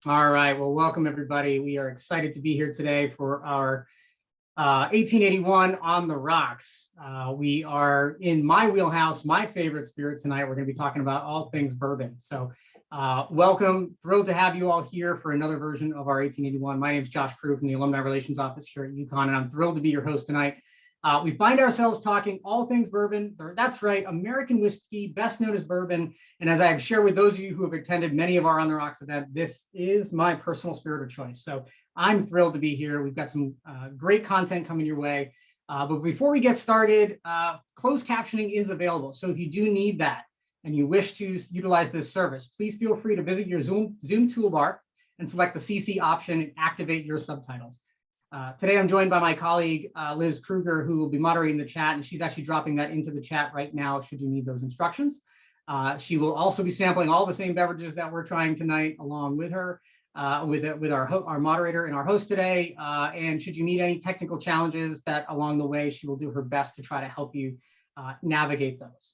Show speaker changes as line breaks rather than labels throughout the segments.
All right. Well, welcome everybody. We are excited to be here today for our 1881 on the rocks. We are in my wheelhouse, my favorite spirit tonight. We're going to be talking about all things bourbon. So welcome. Thrilled to have you all here for another version of our 1881. My name is Josh Proulx from the Alumni Relations Office here at UConn, and I'm thrilled to be your host tonight. We find ourselves talking all things bourbon. That's right, American whiskey, best known as bourbon. And as I have shared with those of you who have attended many of our On the Rocks events, this is my personal spirit of choice. So I'm thrilled to be here. We've got some great content coming your way. But before we get started, closed captioning is available. So if you do need that and you wish to utilize this service, please feel free to visit your Zoom toolbar and select the CC option and activate your subtitles. Today, I'm joined by my colleague, Liz Kruger, who will be moderating the chat, and she's actually dropping that into the chat right now, should you need those instructions. She will also be sampling all the same beverages that we're trying tonight, along with her, with our moderator and our host today. And should you need any technical challenges that along the way, she will do her best to try to help you navigate those.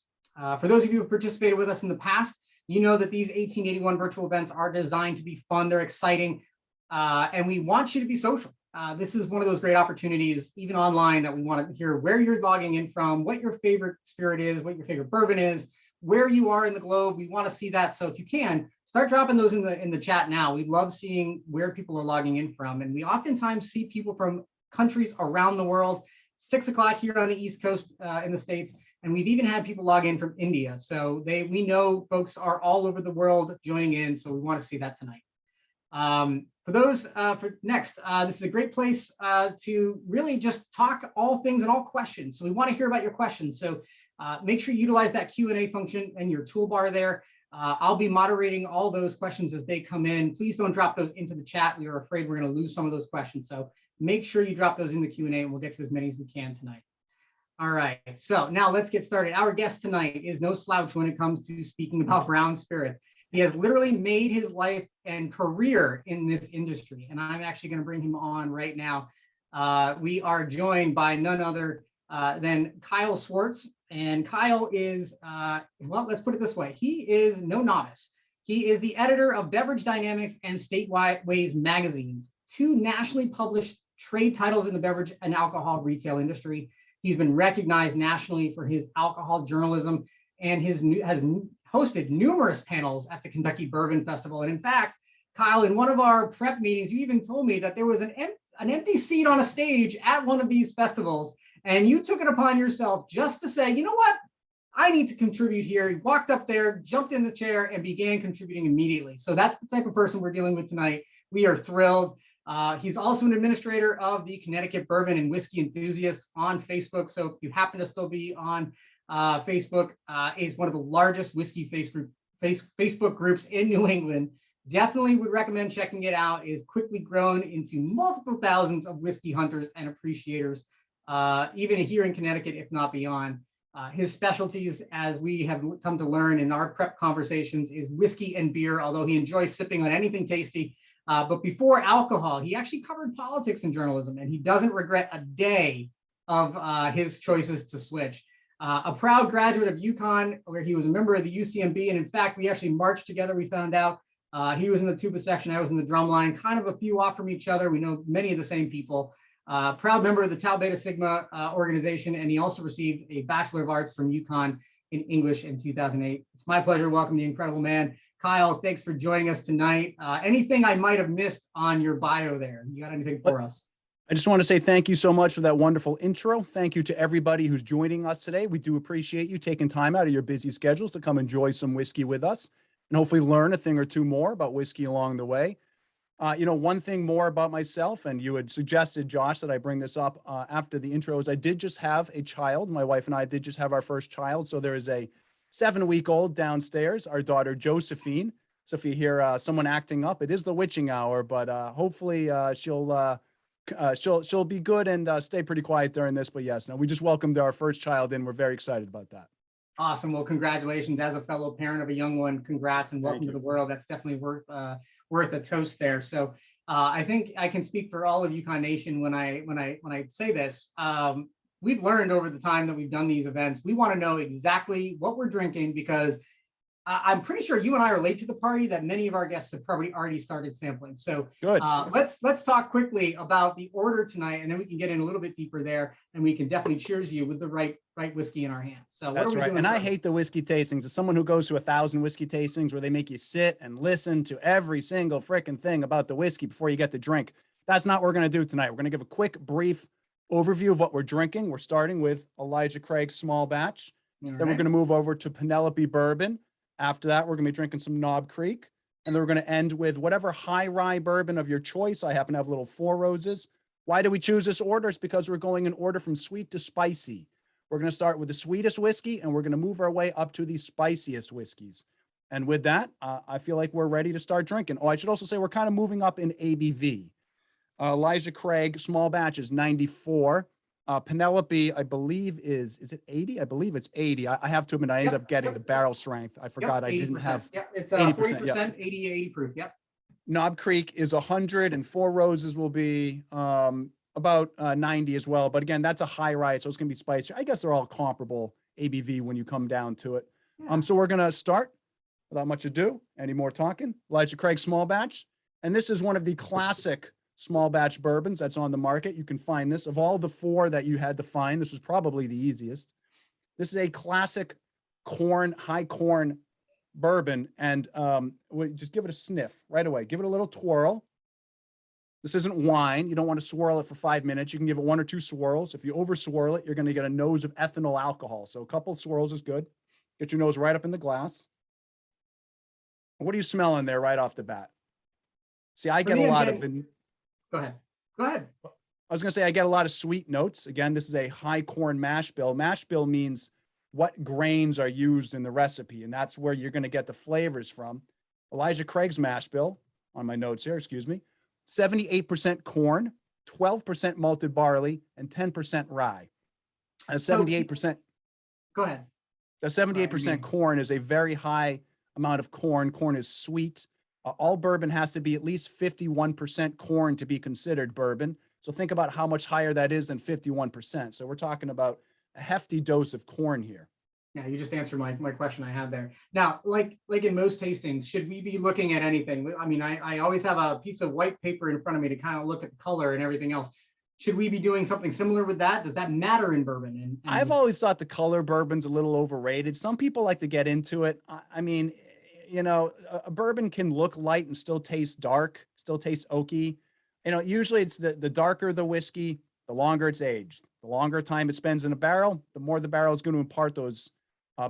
For those of you who have participated with us in the past, you know that these 1881 virtual events are designed to be fun, they're exciting, and we want you to be social. This is one of those great opportunities, even online, that we want to hear where you're logging in from, what your favorite spirit is, what your favorite bourbon is, where you are in the globe. We want to see that. So if you can, start dropping those in the chat now. We love seeing where people are logging in from. And we oftentimes see people from countries around the world, 6 o'clock here on the East Coast in the States. And we've even had people log in from India. So we know folks are all over the world joining in. So we want to see that tonight. For those next, this is a great place to really just talk all things and all questions. So we want to hear about your questions. So make sure you utilize that Q&A function in your toolbar there. I'll be moderating all those questions as they come in. Please don't drop those into the chat. We are afraid we're going to lose some of those questions. So make sure you drop those in the Q&A and we'll get to as many as we can tonight. All right, so now let's get started. Our guest tonight is no slouch when it comes to speaking about brown spirits. He has literally made his life and career in this industry, and I'm actually going to bring him on right now. We are joined by none other than Kyle Swartz, and Kyle is, well, let's put it this way. He is no novice. He is the editor of Beverage Dynamics and Stateways magazines, 2 nationally published trade titles in the beverage and alcohol retail industry. He's been recognized nationally for his alcohol journalism and has hosted numerous panels at the Kentucky Bourbon Festival. And in fact, Kyle, in one of our prep meetings, you even told me that there was an empty seat on a stage at one of these festivals, and you took it upon yourself just to say, you know what, I need to contribute here. He walked up there, jumped in the chair, and began contributing immediately. So that's the type of person we're dealing with tonight. We are thrilled. He's also an administrator of the Connecticut Bourbon and Whiskey Enthusiasts on Facebook. So if you happen to still be on Facebook, is one of the largest whiskey Facebook groups in New England. Definitely would recommend checking it out. It has quickly grown into multiple thousands of whiskey hunters and appreciators, even here in Connecticut, if not beyond. His specialties, as we have come to learn in our prep conversations, is whiskey and beer, although he enjoys sipping on anything tasty. But before alcohol, he actually covered politics and journalism, and he doesn't regret a day of his choices to switch. A proud graduate of UConn, where he was a member of the UCMB, and in fact, we actually marched together. We found out he was in the tuba section, I was in the drum line, kind of a few off from each other. We know many of the same people. Proud member of the Tau Beta Sigma organization, and he also received a Bachelor of Arts from UConn in English in 2008. It's my pleasure to welcome the incredible man. Kyle, thanks for joining us tonight. Anything I might have missed on your bio there? You got anything for us?
I just want to say thank you so much for that wonderful intro. Thank you to everybody who's joining us today. We do appreciate you taking time out of your busy schedules to come enjoy some whiskey with us and hopefully learn a thing or two more about whiskey along the way. One thing more about myself, and you had suggested, Josh, that I bring this up after the intros. I did just have a child. My wife and I did just have our first child. So there is a 7-week-old downstairs, our daughter Josephine. So if you hear someone acting up, it is the witching hour, but hopefully she'll be good and stay pretty quiet during this. But yes, no, we just welcomed our first child in. We're very excited about that.
Awesome. Well, congratulations as a fellow parent of a young one. Congrats and welcome to the world. That's definitely worth a toast there. So I think I can speak for all of UConn Nation when I say this. We've learned over the time that we've done these events, we want to know exactly what we're drinking, because I'm pretty sure you and I are late to the party, that many of our guests have probably already started sampling. So
Good.
let's talk quickly about the order tonight, and then we can get in a little bit deeper there, and we can definitely cheers you with the right whiskey in our hands. So
That's
what are we
right.
doing
And I
first?
hate the whiskey tastings. As someone who goes to 1,000 whiskey tastings where they make you sit and listen to every single freaking thing about the whiskey before you get the drink. That's not what we're going to do tonight. We're going to give a quick, brief overview of what we're drinking. We're starting with Elijah Craig small batch.
All
Then we're
right.
going to move over to Penelope bourbon. After that, we're going to be drinking some Knob Creek. And then we're going to end with whatever high-rye bourbon of your choice. I happen to have little Four Roses. Why do we choose this order? It's because we're going in order from sweet to spicy. We're going to start with the sweetest whiskey, and we're going to move our way up to the spiciest whiskeys. And with that, I feel like we're ready to start drinking. Oh, I should also say we're kind of moving up in ABV. Elijah Craig small batch is 94. Penelope, I believe is it 80? I believe it's 80. I have to admit, I ended
Yep,
up getting
yep.
the barrel strength. I forgot I didn't
80%.
have
Yep, it's
80%,
40%,
yeah.
80 proof. Yep.
Knob Creek is 100, and Four Roses will be about 90 as well. But again, that's a high rye, so it's going to be spicy. I guess they're all comparable ABV when you come down to it.
Yeah.
So we're going to start without much ado. Any more talking? Elijah Craig small batch. And this is one of the classic small batch bourbons that's on the market. You can find this. Of all the four that you had to find, this was probably the easiest. This is a classic corn, high corn bourbon. And just give it a sniff right away. Give it a little twirl. This isn't wine. You don't want to swirl it for 5 minutes. You can give it 1 or 2 swirls. If you over swirl it, you're going to get a nose of ethanol alcohol. So a couple of swirls is good. Get your nose right up in the glass. What are you smelling there right off the bat? See, I get a lot of...
Go ahead. Go ahead.
I was going to say I get a lot of sweet notes. Again, this is a high corn mash bill. Mash bill means what grains are used in the recipe, and that's where you're going to get the flavors from. Elijah Craig's mash bill, on my notes here, excuse me, 78% corn, 12% malted barley, and 10% rye. 78%.
Go ahead.
The 78% corn is a very high amount of corn. Corn is sweet. All bourbon has to be at least 51% corn to be considered bourbon. So think about how much higher that is than 51%. So we're talking about a hefty dose of corn here.
Yeah, you just answered my question I had there. Now, like in most tastings, should we be looking at anything? I mean, I always have a piece of white paper in front of me to kind of look at the color and everything else. Should we be doing something similar with that? Does that matter in bourbon? And
I've always thought the color bourbon's a little overrated. Some people like to get into it. I mean, you know, a bourbon can look light and still taste dark, still taste oaky. You know, usually it's the darker the whiskey, the longer it's aged. The longer time it spends in a barrel, the more the barrel is going to impart those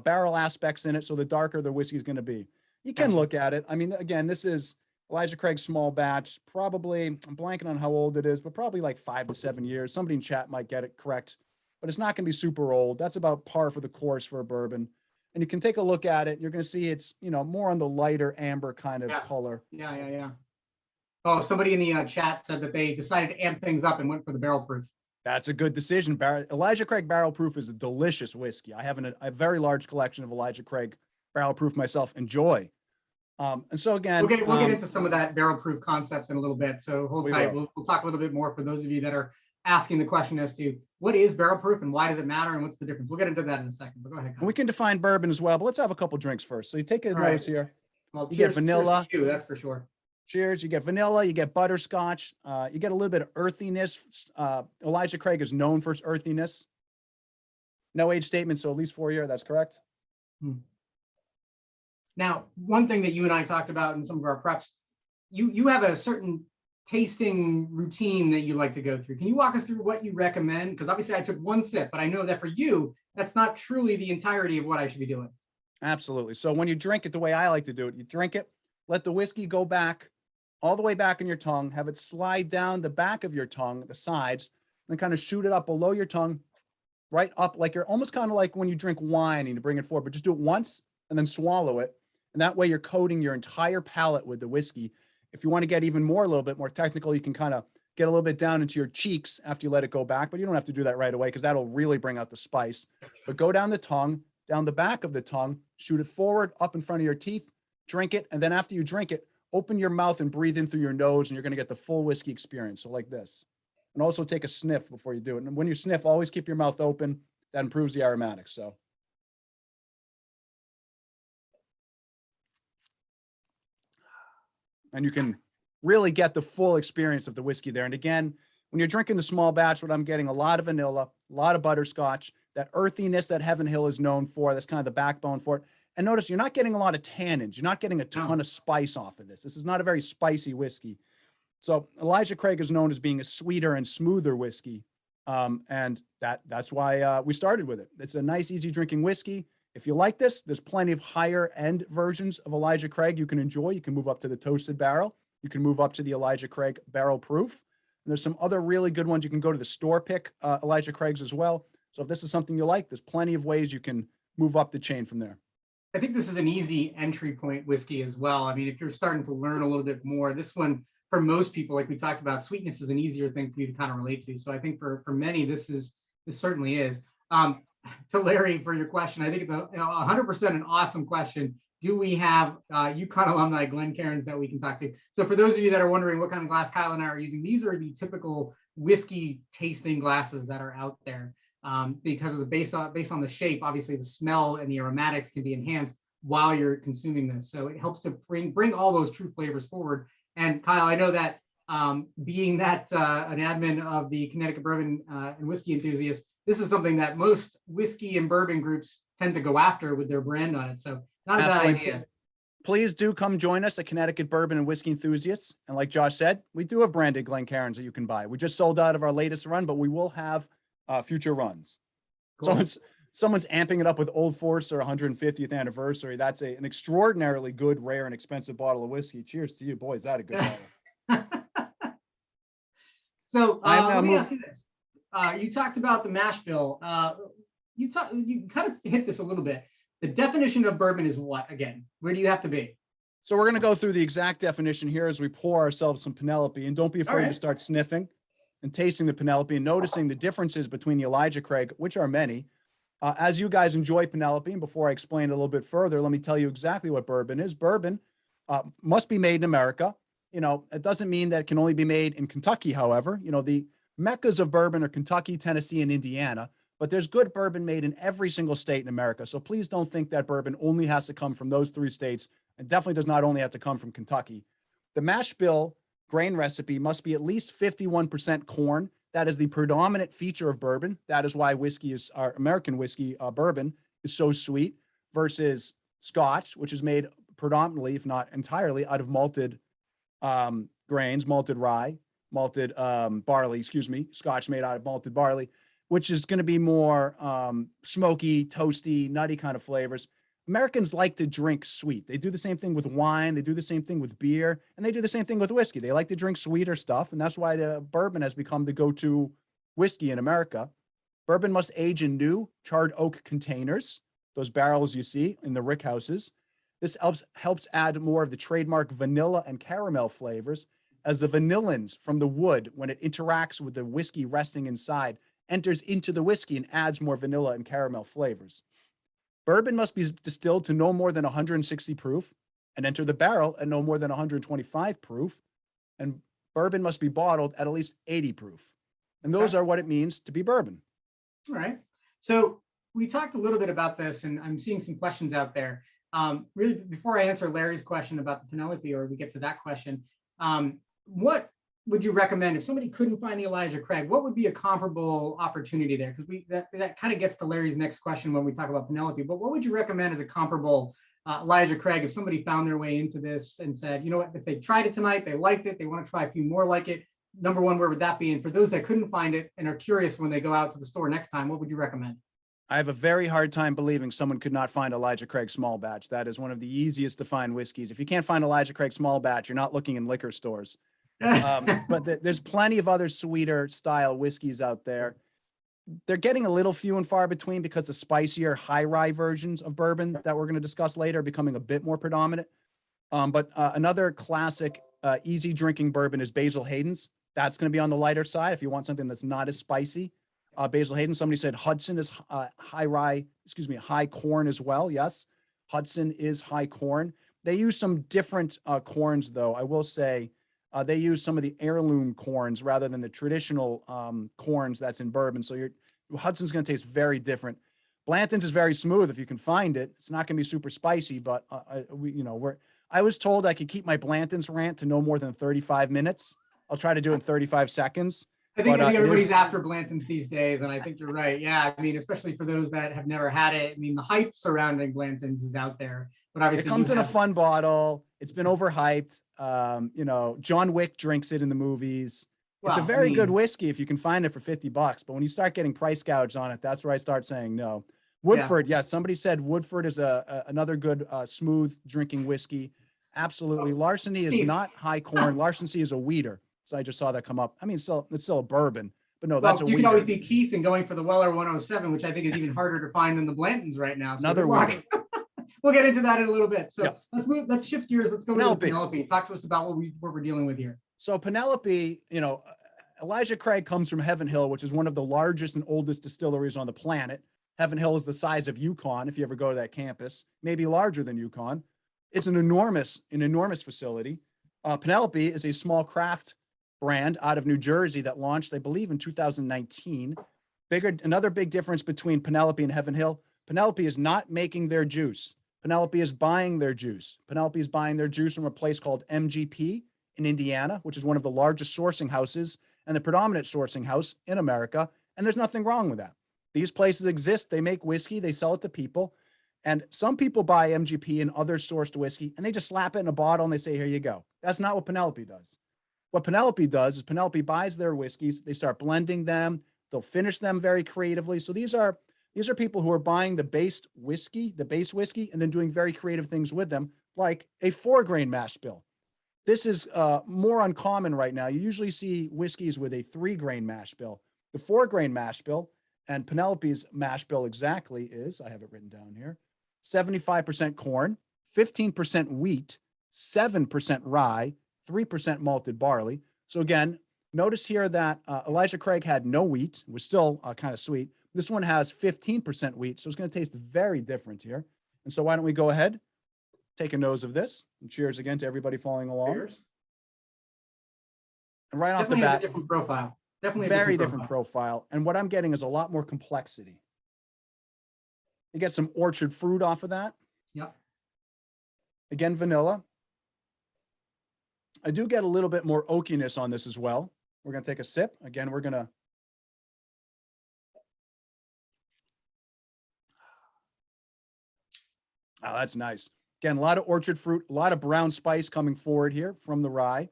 barrel aspects in it. So the darker the whiskey is going to be. You can look at it. I mean, again, this is Elijah Craig small batch, probably, I'm blanking on how old it is, but probably like 5 to 7 years. Somebody in chat might get it correct, but it's not going to be super old. That's about par for the course for a bourbon. And you can take a look at it. You're going to see it's, you know, more on the lighter amber kind of color.
Yeah. Oh, somebody in the chat said that they decided to amp things up and went for the barrel proof.
That's a good decision. Elijah Craig Barrel Proof is a delicious whiskey. I have a very large collection of Elijah Craig Barrel Proof myself. Enjoy. And so again,
we'll get into some of that barrel proof concepts in a little bit. So hold tight. We'll talk a little bit more for those of you that are asking the question as to what is barrel proof and why does it matter and what's the difference. We'll get into that in a second. But go ahead.
We can define bourbon as well, but let's have a couple drinks first. So you take a nose here.
Well,
you get vanilla.
Cheers to you, that's for sure.
Cheers. You get vanilla. You get butterscotch. You get a little bit of earthiness. Elijah Craig is known for its earthiness. No age statement, so at least 4 year. That's correct.
Now, one thing that you and I talked about in some of our preps, you have a certain tasting routine that you like to go through. Can you walk us through what you recommend? Because obviously I took one sip, but I know that for you, that's not truly the entirety of what I should be doing.
Absolutely. So when you drink it the way I like to do it, you drink it, let the whiskey go back all the way back in your tongue, have it slide down the back of your tongue, the sides, then kind of shoot it up below your tongue, right up, like you're almost kind of like when you drink wine and you bring it forward, but just do it once and then swallow it. And that way you're coating your entire palate with the whiskey. If you want to get even more, a little bit more technical, you can kind of get a little bit down into your cheeks after you let it go back, but you don't have to do that right away because that'll really bring out the spice. But go down the tongue, down the back of the tongue, shoot it forward, up in front of your teeth, drink it. And then after you drink it, open your mouth and breathe in through your nose and you're going to get the full whiskey experience. So like this. And also take a sniff before you do it. And when you sniff, always keep your mouth open. That improves the aromatics. So. and you can really get the full experience of the whiskey there. And again, when you're drinking the small batch, what I'm getting, a lot of vanilla, a lot of butterscotch, that earthiness that Heaven Hill is known for. That's kind of the backbone for it. And notice you're not getting a lot of tannins. You're not getting a ton of spice off of this. This is not a very spicy whiskey. So Elijah Craig is known as being a sweeter and smoother whiskey. And that's why we started with it. It's a nice, easy drinking whiskey. If you like this, there's plenty of higher end versions of Elijah Craig you can enjoy. You can move up to the toasted barrel. You can move up to the Elijah Craig barrel proof. And there's some other really good ones. You can go to the store pick Elijah Craigs as well. So if this is something you like, there's plenty of ways you can move up the chain from there.
I think this is an easy entry point whiskey as well. I mean, if you're starting to learn a little bit more, this one, for most people, like we talked about, sweetness is an easier thing for you to kind of relate to. So I think for many, this certainly is. To Larry, for your question, I think it's 100% an awesome question. Do we have UConn alumni Glencairns that we can talk to? So for those of you that are wondering what kind of glass Kyle and I are using, these are the typical whiskey tasting glasses that are out there. Because of the based on the shape, obviously the smell and the aromatics can be enhanced while you're consuming this. So it helps to bring all those true flavors forward. And Kyle, I know that being that an admin of the Connecticut Bourbon and Whiskey Enthusiasts, this is something that most whiskey and bourbon groups tend to go after with their brand on it. So not a bad idea.
Please do come join us at Connecticut Bourbon and Whiskey Enthusiasts. And like Josh said, we do have branded Glencairns that you can buy. We just sold out of our latest run, but we will have future runs. Cool. Someone's amping it up with Old Forester 150th anniversary. That's an extraordinarily good, rare, and expensive bottle of whiskey. Cheers to you, boy. Is that a good bottle?
So let me ask you this. You talked about the mash bill. You kind of hit this a little bit. The definition of bourbon is what, again? Where do you have to be?
So we're going to go through the exact definition here as we pour ourselves some Penelope. And don't be afraid to start sniffing and tasting the Penelope and noticing the differences between the Elijah Craig, which are many. As you guys enjoy Penelope, and before I explain it a little bit further, let me tell you exactly what bourbon is. Bourbon must be made in America. You know, it doesn't mean that it can only be made in Kentucky, however. You know, the meccas of bourbon are Kentucky, Tennessee, and Indiana, but there's good bourbon made in every single state in America. So please don't think that bourbon only has to come from those three states, and definitely does not only have to come from Kentucky. The mash bill grain recipe must be at least 51% corn. That is the predominant feature of bourbon. That is why our American whiskey, bourbon, is so sweet versus Scotch, which is made predominantly, if not entirely, out of malted grains, malted rye, malted barley, Scotch made out of malted barley, which is going to be more smoky, toasty, nutty kind of flavors. Americans like to drink sweet. They do the same thing with wine. They do the same thing with beer, and they do the same thing with whiskey. They like to drink sweeter stuff, and that's why the bourbon has become the go-to whiskey in America. Bourbon must age in new charred oak containers, those barrels you see in the rick houses. This helps add more of the trademark vanilla and caramel flavors, as the vanillins from the wood, when it interacts with the whiskey resting inside, enters into the whiskey and adds more vanilla and caramel flavors. Bourbon must be distilled to no more than 160 proof and enter the barrel at no more than 125 proof. And bourbon must be bottled at least 80 proof. And those are what it means to be bourbon.
All right. So we talked a little bit about this, and I'm seeing some questions out there. Really, before I answer Larry's question about the Penelope, or we get to that question, what would you recommend if somebody couldn't find the Elijah Craig? What would be a comparable opportunity there? Because that kind of gets to Larry's next question when we talk about Penelope. But what would you recommend as a comparable Elijah Craig if somebody found their way into this and said, you know what, if they tried it tonight, they liked it, they want to try a few more like it? Number one, where would that be? And for those that couldn't find it and are curious when they go out to the store next time, what would you recommend?
I have a very hard time believing someone could not find Elijah Craig small batch. That is one of the easiest to find whiskeys. If you can't find Elijah Craig small batch, you're not looking in liquor stores. But there's plenty of other sweeter style whiskeys out there. They're getting a little few and far between because the spicier high-rye versions of bourbon that we're going to discuss later are becoming a bit more predominant. But another classic easy drinking bourbon is Basil Hayden's. That's going to be on the lighter side if you want something that's not as spicy. Basil Hayden, somebody said Hudson is high corn as well. Yes, Hudson is high corn. They use some different corns, though. I will say they use some of the heirloom corns rather than the traditional corns that's in bourbon. So Hudson's going to taste very different. Blanton's is very smooth if you can find it. It's not going to be super spicy, but I was told I could keep my Blanton's rant to no more than 35 minutes. I'll try to do it in 35 seconds.
I think
It
everybody's
is-
after Blanton's these days, and I think you're right. Yeah, I mean, especially for those that have never had it. I mean, the hype surrounding Blanton's is out there, but obviously
It comes
you
in a
have-
fun bottle. It's been overhyped. You know, John Wick drinks it in the movies. It's a
Well, I
very good
mean-
whiskey if you can find it for $50, but when you start getting price gouged on it, that's where I start saying no. Woodford, yes, somebody said Woodford is another good smooth drinking whiskey. Absolutely.
Oh,
Larceny is
Steve.
not high corn. Larceny is a wheater. So I just saw that come up. I mean, it's still a bourbon, but no,
Well,
that's a
you
wheater.
can always be Keith and going for the Weller 107, which I think is even harder to find than the Blanton's right now. So
Another
good luck.
wheater.
We'll get into that in a little bit. So
Yeah.
let's shift gears. Let's go to
Penelope.
Penelope. Talk to us about what we're dealing with here.
So Penelope, you know, Elijah Craig comes from Heaven Hill, which is one of the largest and oldest distilleries on the planet. Heaven Hill is the size of UConn. If you ever go to that campus, maybe larger than UConn. It's an enormous facility. Penelope is a small craft brand out of New Jersey that launched, I believe, in 2019. Another big difference between Penelope and Heaven Hill. Penelope is not making their juice. Penelope is buying their juice. Penelope is buying their juice from a place called MGP in Indiana, which is one of the largest sourcing houses and the predominant sourcing house in America. And there's nothing wrong with that. These places exist. They make whiskey. They sell it to people. And some people buy MGP and other sourced whiskey, and they just slap it in a bottle and they say, here you go. That's not what Penelope does. What Penelope does is Penelope buys their whiskeys. They start blending them. They'll finish them very creatively. So these are people who are buying the base whiskey, and then doing very creative things with them, like a 4-grain mash bill. This is more uncommon right now. You usually see whiskeys with a 3-grain mash bill. The 4-grain mash bill, and Penelope's mash bill exactly is, I have it written down here, 75% corn, 15% wheat, 7% rye, 3% malted barley. So again, notice here that Elijah Craig had no wheat. It was still kind of sweet. This one has 15% wheat, so it's going to taste very different here. And so why don't we go ahead, take a nose of this, and cheers again to everybody following along.
Cheers.
And right off the
Definitely has
bat,
a different profile. Definitely a
very different profile. And what I'm getting is a lot more complexity. You get some orchard fruit off of that.
Yep.
Again, vanilla. I do get a little bit more oakiness on this as well. We're going to take a sip. Again, we're going to. Oh, that's nice. Again, a lot of orchard fruit, a lot of brown spice coming forward here from the rye.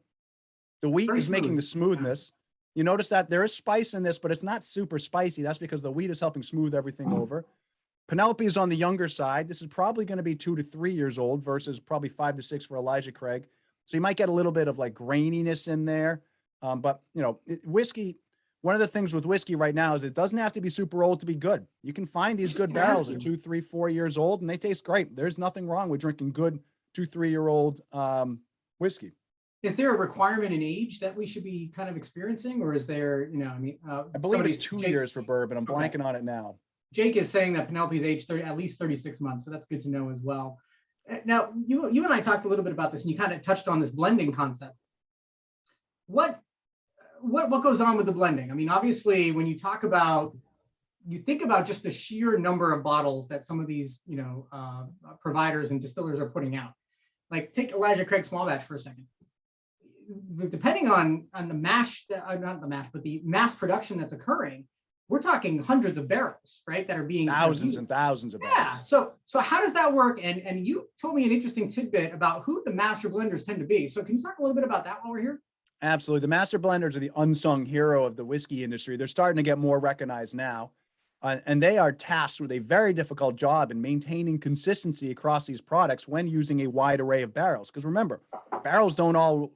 The wheat
Very
is making
smooth.
the smoothness. You notice that there is spice in this, but it's not super spicy. That's because the wheat is helping smooth everything over. Penelope is on the younger side. This is probably going to be 2 to 3 years old versus probably 5 to 6 for Elijah Craig. So you might get a little bit of like graininess in there. But, you know, whiskey, one of the things with whiskey right now is it doesn't have to be super old to be good. You can find these good barrels at 2, 3, 4 years old, and they taste great. There's nothing wrong with drinking good 2, 3-year-old whiskey.
Is there a requirement in age that we should be kind of experiencing, or is there, you know, I mean,
I believe it's 2 years for bourbon. I'm blanking on it now.
Jake is saying that Penelope's aged at least 36 months, so that's good to know as well. Now, you and I talked a little bit about this, and you kind of touched on this blending concept. What goes on with the blending? I mean, obviously, when you think about just the sheer number of bottles that some of these, you know, providers and distillers are putting out. Like, take Elijah Craig small batch for a second. Depending on the mash, not the mash, but the mass production that's occurring, we're talking hundreds of barrels, right? That are being
thousands and thousands of barrels.
Yeah. So how does that work? And you told me an interesting tidbit about who the master blenders tend to be. So can you talk a little bit about that while we're here?
Absolutely. The master blenders are the unsung hero of the whiskey industry. They're starting to get more recognized now. And they are tasked with a very difficult job in maintaining consistency across these products when using a wide array of barrels. Because remember, barrels don't all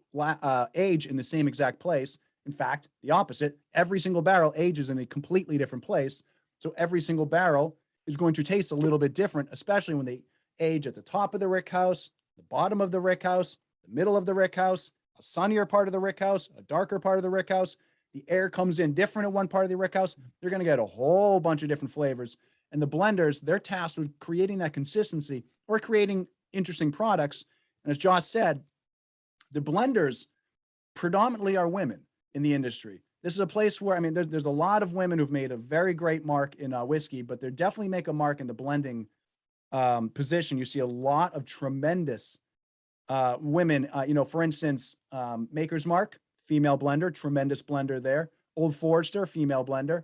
age in the same exact place. In fact, the opposite. Every single barrel ages in a completely different place. So every single barrel is going to taste a little bit different, especially when they age at the top of the rick house, the bottom of the rick house, the middle of the rick house, a sunnier part of the rick house, a darker part of the rick house. The air comes in different at one part of the rick house. You're going to get a whole bunch of different flavors. And the blenders, they're tasked with creating that consistency or creating interesting products. And as Josh said, the blenders predominantly are women in the industry. This is a place where, I mean, there's a lot of women who've made a very great mark in whiskey, but they definitely make a mark in the blending position. You see a lot of tremendous women, for instance, Maker's Mark, female blender, tremendous blender there. Old Forester, female blender.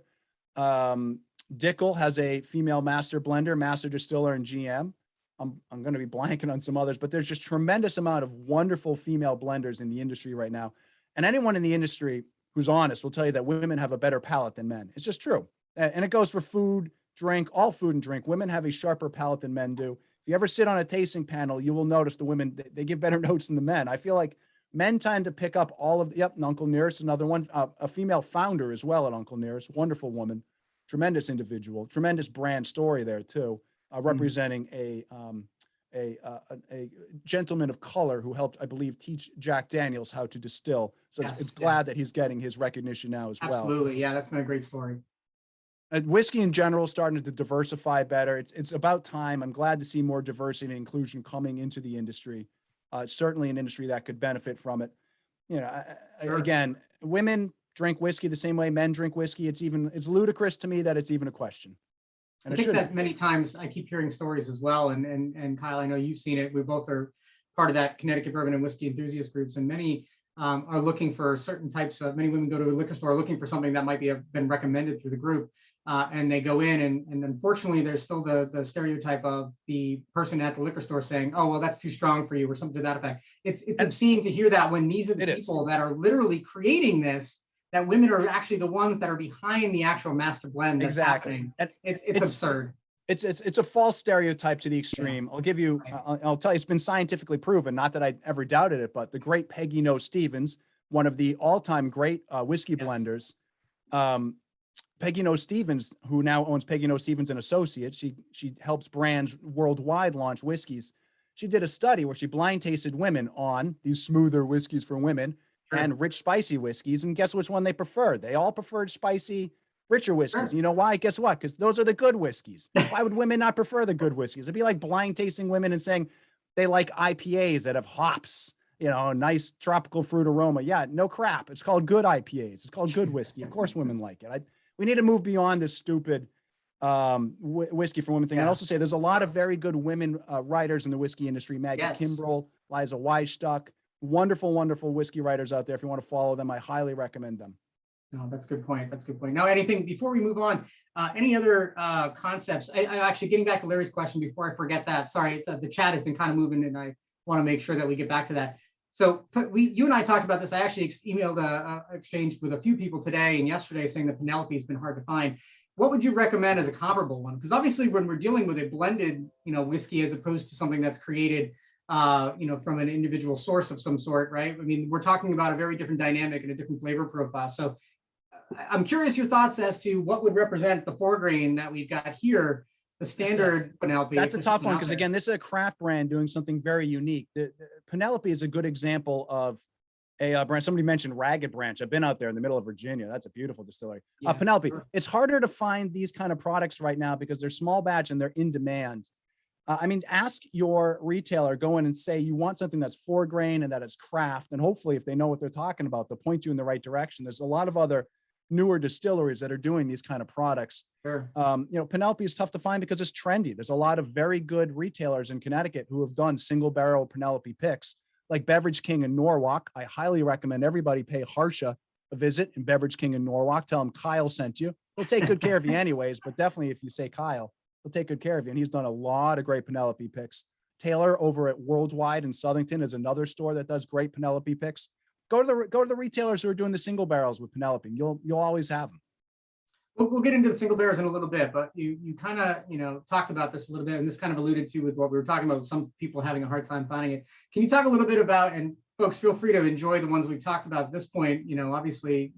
Dickel has a female master blender, master distiller, and GM. I'm going to be blanking on some others, but there's just tremendous amount of wonderful female blenders in the industry right now. And anyone in the industry who's honest will tell you that women have a better palate than men. It's just true. And it goes for food, drink, all food and drink. Women have a sharper palate than men do. If you ever sit on a tasting panel, you will notice the women, they give better notes than the men. I feel like men tend to pick up all of, and Uncle Nearest, another one, a female founder as well at Uncle Nearest, wonderful woman, tremendous individual, tremendous brand story there too, representing a gentleman of color who helped, I believe, teach Jack Daniels how to distill. So it's glad that he's getting his recognition now as well.
Absolutely. Yeah, that's been a great story.
Whiskey in general is starting to diversify better. It's about time. I'm glad to see more diversity and inclusion coming into the industry. It's certainly an industry that could benefit from it. Sure. Again, women drink whiskey the same way men drink whiskey. It's ludicrous to me that it's even a question. And
I think that many times I keep hearing stories as well. And Kyle, I know you've seen it. We both are part of that Connecticut Bourbon and Whiskey Enthusiast groups, and many are looking for certain types of, many women go to a liquor store looking for something that might have been recommended through the group. And they go in and unfortunately there's still the stereotype of the person at the liquor store saying, oh, well, that's too strong for you or something to that effect. It's obscene to hear that when these are the people that are literally creating this, that women are actually the ones that are behind the actual master blend that's happening. And it's absurd.
It's a false stereotype to the extreme. I'll give you, I'll tell you, it's been scientifically proven, not that I ever doubted it, but the great Peggy Noe Stevens, one of the all-time great whiskey blenders, Peggy Noe Stevens, who now owns Peggy Noe Stevens and Associates, she helps brands worldwide launch whiskeys. She did a study where she blind tasted women on these smoother whiskeys for women and rich, spicy whiskeys. And guess which one they preferred? They all preferred spicy, richer whiskeys. You know why? Guess what? Because those are the good whiskeys. Why would women not prefer the good whiskeys? It'd be like blind tasting women and saying they like IPAs that have hops, a nice tropical fruit aroma. Yeah, no crap. It's called good IPAs. It's called good whiskey. Of course women like it. We need to move beyond this stupid whiskey for women thing. I'd also say there's a lot of very good women writers in the whiskey industry. Maggie Kimbrell, Liza Weistuck, wonderful, wonderful whiskey writers out there. If you want to follow them, I highly recommend them.
No, that's a good point. That's a good point. Now, anything before we move on, any other concepts? I actually, getting back to Larry's question before I forget that. Sorry, the chat has been kind of moving and I want to make sure that we get back to that. So you and I talked about this. I actually emailed exchanged with a few people today and yesterday saying that Penelope has been hard to find. What would you recommend as a comparable one? Because obviously when we're dealing with a blended, whiskey as opposed to something that's created, from an individual source of some sort, right? I mean, we're talking about a very different dynamic and a different flavor profile. So I'm curious your thoughts as to what would represent the 4 grain that we've got here. The standard Penelope.
That's a tough one because again, this is a craft brand doing something very unique. The Penelope is a good example of a brand. Somebody mentioned Ragged Branch. I've been out there in the middle of Virginia. That's a beautiful distillery. Penelope. Sure. It's harder to find these kind of products right now because they're small batch and they're in demand. Ask your retailer, go in and say you want something that's 4 grain and that it's craft, and hopefully, if they know what they're talking about, they'll point you in the right direction. There's a lot of other newer distilleries that are doing these kind of products.
Sure.
Penelope is tough to find because it's trendy. There's a lot of very good retailers in Connecticut who have done single barrel Penelope picks, like Beverage King in Norwalk. I highly recommend everybody pay Harsha a visit in Beverage King in Norwalk. Tell him Kyle sent you. He'll take good care of you anyways, but definitely if you say Kyle, he'll take good care of you. And he's done a lot of great Penelope picks. Taylor over at Worldwide in Southington is another store that does great Penelope picks. Go to the retailers who are doing the single barrels with Penelope. You'll always have them.
We'll get into the single barrels in a little bit, but you kind of talked about this a little bit, and this kind of alluded to with what we were talking about with some people having a hard time finding it. Can you talk a little bit about, and folks, feel free to enjoy the ones we've talked about at this point. Obviously,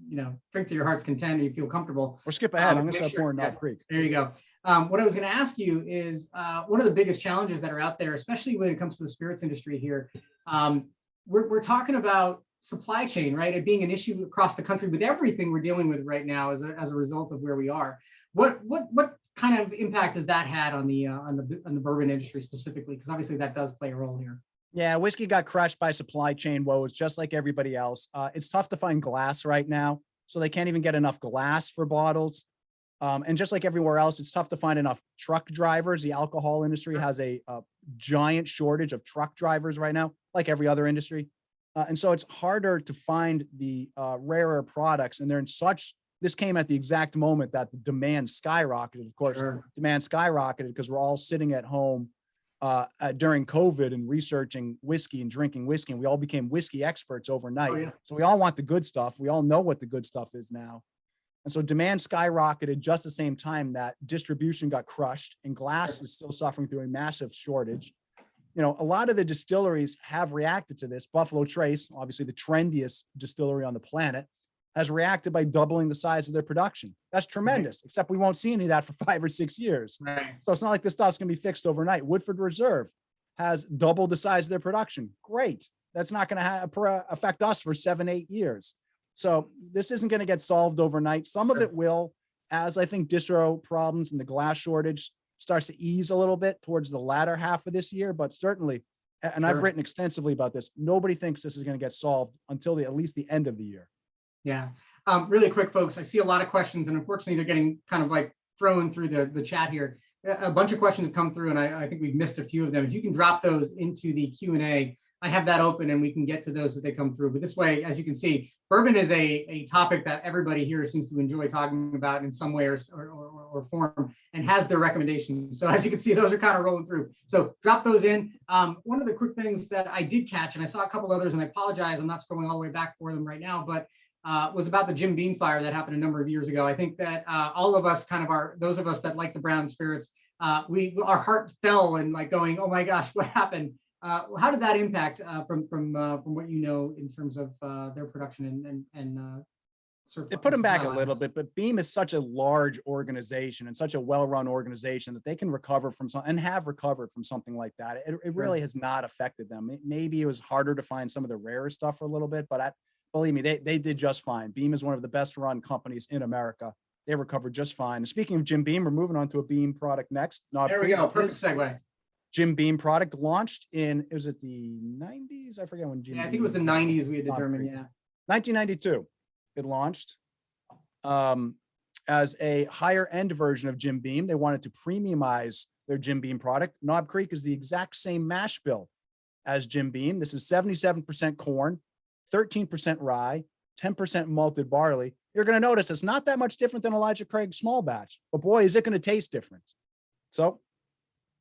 drink to your heart's content and you feel comfortable.
Or skip ahead. I'm going to start pouring Knob Creek.
There you go. What I was going to ask you is one of the biggest challenges that are out there, especially when it comes to the spirits industry here. We're talking about supply chain, right? It being an issue across the country with everything we're dealing with right now as a result of where we are. What kind of impact has that had on the bourbon industry specifically? Because obviously that does play a role here.
Yeah, whiskey got crushed by supply chain woes, just like everybody else. It's tough to find glass right now, so they can't even get enough glass for bottles. And just like everywhere else, it's tough to find enough truck drivers. The alcohol industry has a giant shortage of truck drivers right now, like every other industry. And so it's harder to find the rarer products. And they're in such, this came at the exact moment that the demand skyrocketed. Of course,
Sure.
demand skyrocketed because we're all sitting at home during COVID and researching whiskey and drinking whiskey. And we all became whiskey experts overnight.
Oh, yeah.
So we all want the good stuff. We all know what the good stuff is now. And so demand skyrocketed just the same time that distribution got crushed, and glass is still suffering through a massive shortage. You know, a lot of the distilleries have reacted to this. Buffalo Trace, obviously the trendiest distillery on the planet, has reacted by doubling the size of their production. That's tremendous, except we won't see any of that for 5 or 6 years.
Right.
So it's not like this stuff's going to be fixed overnight. Woodford Reserve has doubled the size of their production. Great. That's not going to affect us for 7, 8 years. So this isn't going to get solved overnight. Some of it will, as I think distro problems and the glass shortage starts to ease a little bit towards the latter half of this year, but certainly, and I've written extensively about this, nobody thinks this is going to get solved until at least the end of the year.
Yeah. Really quick, folks, I see a lot of questions, and unfortunately they're getting kind of like thrown through the chat here. A bunch of questions have come through, and I think we've missed a few of them. If you can drop those into the Q&A, I have that open and we can get to those as they come through. But this way, as you can see, bourbon is a topic that everybody here seems to enjoy talking about in some way or form, and has their recommendations. So as you can see, those are kind of rolling through. So drop those in. One of the quick things that I did catch, and I saw a couple others, and I apologize, I'm not scrolling all the way back for them right now, but was about the Jim Beam fire that happened a number of years ago. I think that all of us those of us that like the brown spirits, our heart fell and like going, oh my gosh, what happened? How did that impact from what you know in terms of their production and
They put them back a little bit, but Beam is such a large organization and such a well-run organization that they can recover from and have recovered from something like that. It really has not affected them. Maybe it was harder to find some of the rarer stuff for a little bit, but believe me, they did just fine. Beam is one of the best run companies in America. They recovered just fine. And speaking of Jim Beam, we're moving on to a Beam product next.
There we go. Perfect segue.
Jim Beam product launched in, was it the 90s? I forget when Jim Beam.
I think it was the 90s we had determined, yeah.
1992, it launched as a higher end version of Jim Beam. They wanted to premiumize their Jim Beam product. Knob Creek is the exact same mash bill as Jim Beam. This is 77% corn, 13% rye, 10% malted barley. You're going to notice it's not that much different than Elijah Craig's small batch, but boy, is it going to taste different. So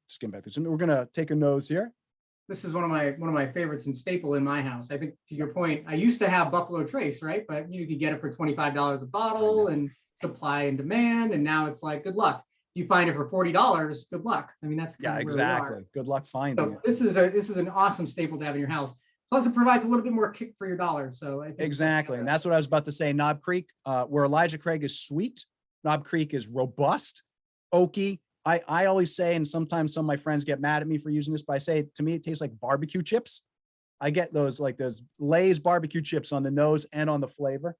just getting back to this. We're going to take a nose here.
This is one of my favorites and staple in my house. I think to your point, I used to have Buffalo Trace, right? But you could get it for $25 a bottle and supply and demand. And now it's like, good luck. If you find it for $40, good luck. I mean, that's kind of
exactly. Good luck finding it.
This is an awesome staple to have in your house. Plus, it provides a little bit more kick for your dollar. So I think
exactly, and that's what I was about to say. Knob Creek, where Elijah Craig is sweet, Knob Creek is robust, oaky. I always say, and sometimes some of my friends get mad at me for using this, but I say, to me, it tastes like barbecue chips. I get those Lay's barbecue chips on the nose and on the flavor,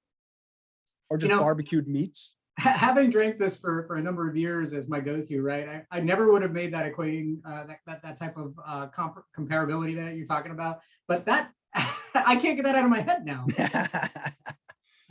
or just barbecued meats.
Having drank this for a number of years as my go-to, right? I never would have made that equating that type of comparability that you're talking about. But that I can't get that out of my head now.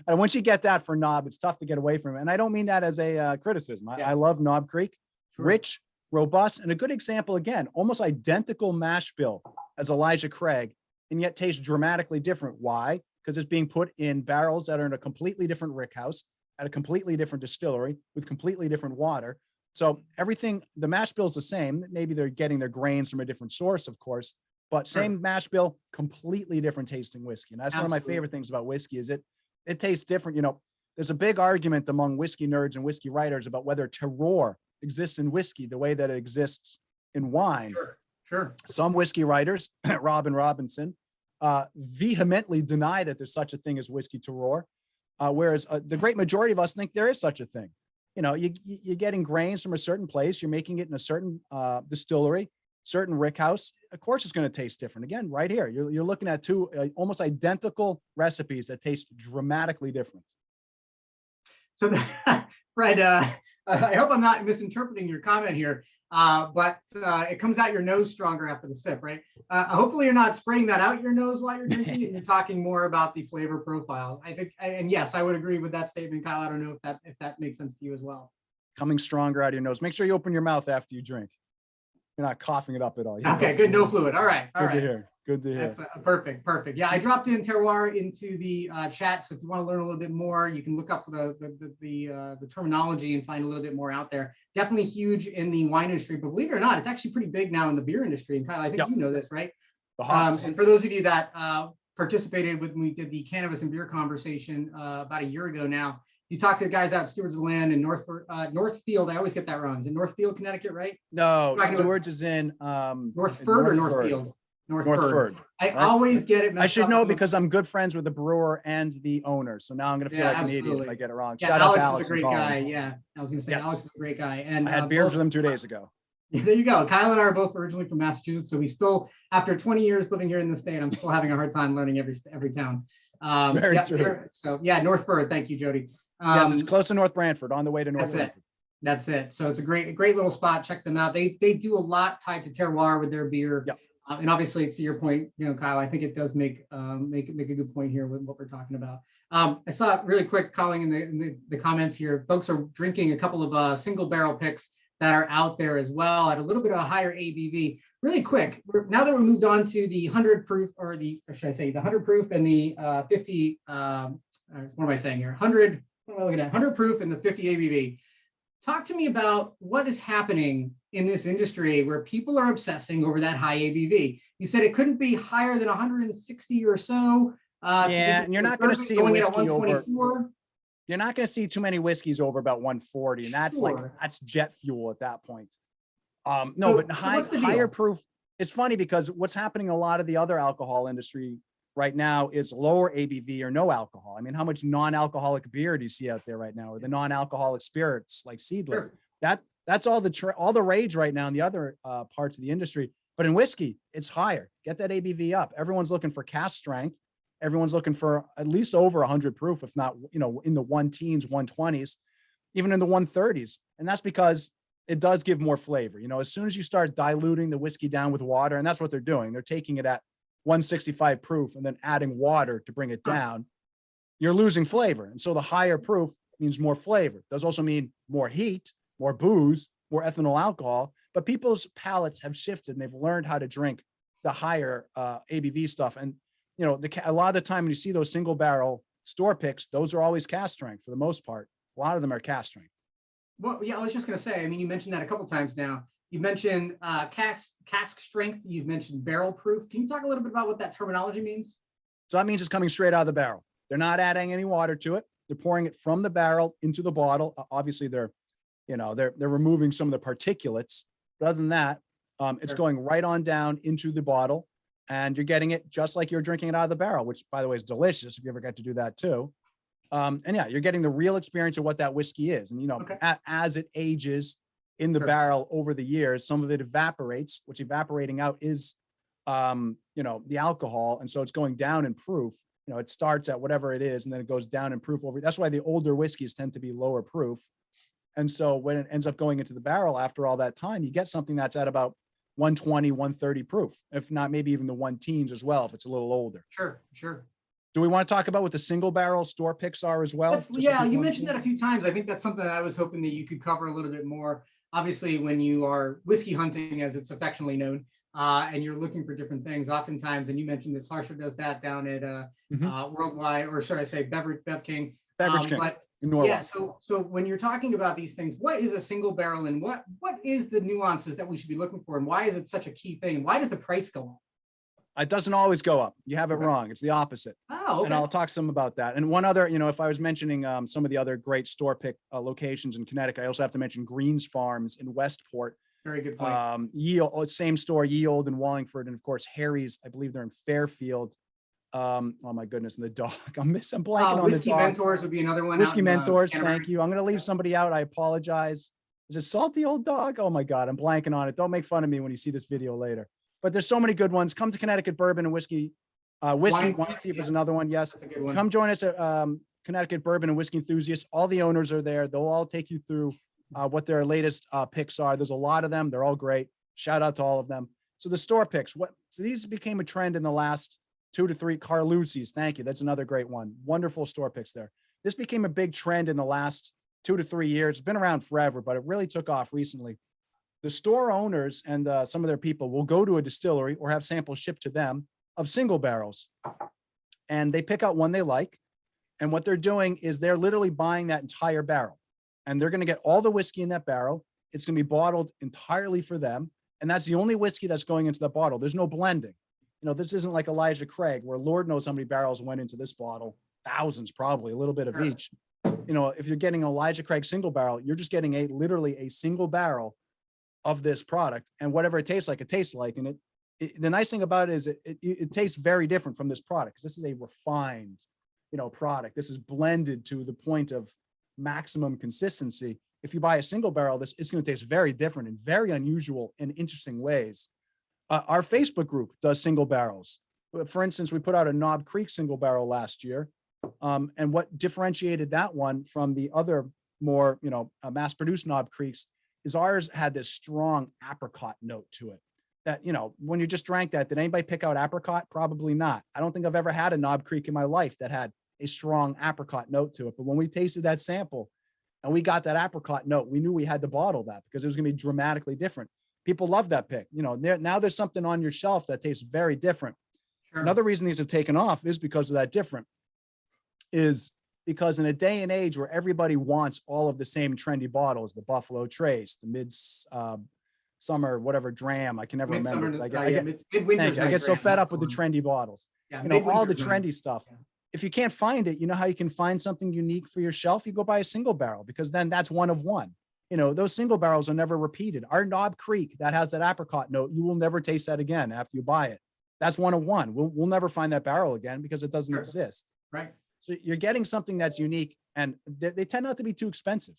And once you get that for Knob, it's tough to get away from it. And I don't mean that as a criticism. I love Knob Creek, rich, robust, and a good example, again, almost identical mash bill as Elijah Craig, and yet tastes dramatically different. Why? Because it's being put in barrels that are in a completely different rickhouse, at a completely different distillery with completely different water. So everything, the mash bill is the same. Maybe they're getting their grains from a different source, of course, but same mash bill, completely different tasting whiskey. And that's one of my favorite things about whiskey is it tastes different. You know, there's a big argument among whiskey nerds and whiskey writers about whether terroir exists in whiskey the way that it exists in wine.
Sure.
Some whiskey writers, Robin Robinson, vehemently deny that there's such a thing as whiskey terroir. Whereas the great majority of us think there is such a thing. You know, you're getting grains from a certain place, you're making it in a certain distillery, certain rickhouse. Of course, it's going to taste different. Again, right here, you're looking at two almost identical recipes that taste dramatically different.
So, Fred, I hope I'm not misinterpreting your comment here, but it comes out your nose stronger after the sip, right? Hopefully you're not spraying that out your nose while you're drinking it. You're talking more about the flavor profiles. I think, and yes, I would agree with that statement, Kyle. I don't know if that makes sense to you as well.
Coming stronger out of your nose. Make sure you open your mouth after you drink. You're not coughing it up at all.
Okay, good. No fluid. All right. All
Good
right.
to hear. Good to hear.
That's perfect. Perfect. Yeah, I dropped in terroir into the chat. So if you want to learn a little bit more, you can look up the terminology and find a little bit more out there. Definitely huge in the wine industry, but believe it or not, it's actually pretty big now in the beer industry. And Kyle, I think you know this, right?
The hops.
And for those of you that participated when we did the cannabis and beer conversation about a year ago now, you talked to the guys out at Stewards of the Land in Northfield. I always get that wrong. Is it Northfield, Connecticut, right?
No, Stewards is in
Northford or Northfield?
Northford.
I always get it messed up.
I should know because I'm good friends with the brewer and the owner. So now I'm going to feel like an idiot if I get it wrong.
Yeah,
Shout out to
Alex
Alex.
is a great guy. Yeah, I was going to say Alex is a great guy. And
I had beers with him 2 days ago.
There you go. Kyle and I are both originally from Massachusetts, so we still, after 20 years living here in the state, I'm still having a hard time learning every town.
Very true.
So yeah, Northford. Thank you, Jody.
Yes, it's close to North Branford, on the way to North Branford.
That's it. So it's a great little spot. Check them out. They do a lot tied to terroir with their beer.
Yep.
And obviously, to your point, Kyle, I think it does make a good point here with what we're talking about. I saw really quick calling in the comments here. Folks are drinking a couple of single barrel picks that are out there as well at a little bit of a higher ABV. Really quick, now that we moved on to the 100 proof, or the 100 proof and the 50. What am I saying here? 100. What am I looking at? 100 proof and the 50 ABV. Talk to me about what is happening in this industry where people are obsessing over that high ABV. You said it couldn't be higher than 160 or so.
Yeah, and you're not going to see
going
whiskey
at 124.
over. You're not going to see too many whiskeys over about 140, and that's that's jet fuel at that point. But higher proof is funny because what's happening in a lot of the other alcohol industry right now is lower ABV or no alcohol. I mean, how much non-alcoholic beer do you see out there right now, or the non-alcoholic spirits like Seedlip? Sure. That's all the rage right now in the other parts of the industry. But in whiskey, it's higher. Get that ABV up. Everyone's looking for cask strength. Everyone's looking for at least over 100 proof, if not, in the 110s, 120s, even in the 130s. And that's because it does give more flavor. As soon as you start diluting the whiskey down with water, and that's what they're doing, they're taking it at 165 proof and then adding water to bring it down, you're losing flavor. And so the higher proof means more flavor. It does also mean more heat, more booze, more ethanol alcohol, but people's palates have shifted and they've learned how to drink the higher ABV stuff. And a lot of the time when you see those single barrel store picks, those are always cask strength for the most part. A lot of them are cask strength.
Well, yeah, I was just going to say, I mean, you mentioned that a couple of times now. You mentioned cask strength. You've mentioned barrel proof. Can you talk a little bit about what that terminology means?
So that means it's coming straight out of the barrel. They're not adding any water to it. They're pouring it from the barrel into the bottle. Obviously, they're removing some of the particulates. But other than that, it's going right on down into the bottle. And you're getting it just like you're drinking it out of the barrel, which, by the way, is delicious if you ever get to do that too. And yeah, you're getting the real experience of what that whiskey is. And, as it ages in the barrel over the years, some of it evaporates. What's evaporating out is, the alcohol. And so it's going down in proof. It starts at whatever it is, and then it goes down in proof over. That's why the older whiskeys tend to be lower proof. And so when it ends up going into the barrel after all that time, you get something that's at about 120, 130 proof, if not maybe even the 110s as well, if it's a little older.
Sure.
Do we want to talk about what the single barrel store picks are as well?
Yeah, you mentioned that a few times. I think that's something that I was hoping that you could cover a little bit more. Obviously, when you are whiskey hunting, as it's affectionately known, and you're looking for different things, oftentimes, and you mentioned this, Harsher does that down at Worldwide, or should I say Bev King.
Beverage King.
But
in Norway.
Yeah, so when you're talking about these things, what is a single barrel, and what is the nuances that we should be looking for, and why is it such a key thing? Why does the price go up?
It doesn't always go up. You have it wrong. It's the opposite.
Oh, okay.
And I'll talk some about that. And one other, if I was mentioning some of the other great store pick locations in Connecticut, I also have to mention Greens Farms in Westport.
Very good point.
Yield, same store, Yield in Wallingford, and of course Harry's. I believe they're in Fairfield. Oh my goodness, and the dog. I'm blanking on the dog.
Whiskey Mentors would be another one.
Whiskey Mentors. Thank you. I'm going to leave somebody out. I apologize. Is it Salty Old Dog? Oh my God, I'm blanking on it. Don't make fun of me when you see this video later. But there's so many good ones. Come to Connecticut Bourbon and Whiskey. Wine Thief is another one. Yes.
That's a good one.
Come join us at Connecticut Bourbon and Whiskey Enthusiasts. All the owners are there. They'll all take you through what their latest picks are. There's a lot of them. They're all great. Shout out to all of them. So the store picks. So these became a trend in the last 2 to 3. Carlucci's. Thank you. That's another great one. Wonderful store picks there. This became a big trend in the last 2 to 3 years. It's been around forever, but it really took off recently. the store owners and some of their people will go to a distillery or have samples shipped to them of single barrels. And they pick out one they like. And what they're doing is they're literally buying that entire barrel. And they're going to get all the whiskey in that barrel. It's going to be bottled entirely for them. And that's the only whiskey that's going into the bottle. There's no blending. You know, this isn't like Elijah Craig, where Lord knows how many barrels went into this bottle. Thousands, probably, a little bit of each. You know, if you're getting Elijah Craig single barrel, you're just getting literally a single barrel of this product, and whatever it tastes like, it tastes like. And the nice thing about it is it tastes very different from this product, because this is a refined, you know, product. This is blended to the point of maximum consistency. If you buy a single barrel, it's going to taste very different in very unusual and interesting ways. Our Facebook group does single barrels. For instance, we put out a Knob Creek single barrel last year. And what differentiated that one from the other more, you know, mass-produced Knob Creeks is ours had this strong apricot note to it. That, you know, when you just drank that, did anybody pick out apricot? Probably not. I don't think I've ever had a Knob Creek in my life that had a strong apricot note to it. But when we tasted that sample and we got that apricot note, we knew we had to bottle that because it was going to be dramatically different. People love that pick. You know, now there's something on your shelf that tastes very different. Sure. Another reason these have taken off is because of that different. Is because in a day and age where everybody wants all of the same trendy bottles, the Buffalo Trace, the summer, whatever dram, I can never remember. I get so fed up with the trendy bottles. Yeah, you know, all the trendy stuff. Yeah. If you can't find it, you know how you can find something unique for your shelf? You go buy a single barrel, because then that's one of one. You know, those single barrels are never repeated. Our Knob Creek that has that apricot note, you will never taste that again after you buy it. That's one of one. We'll never find that barrel again because it doesn't exist. Right. So you're getting something that's unique, and they tend not to be too expensive.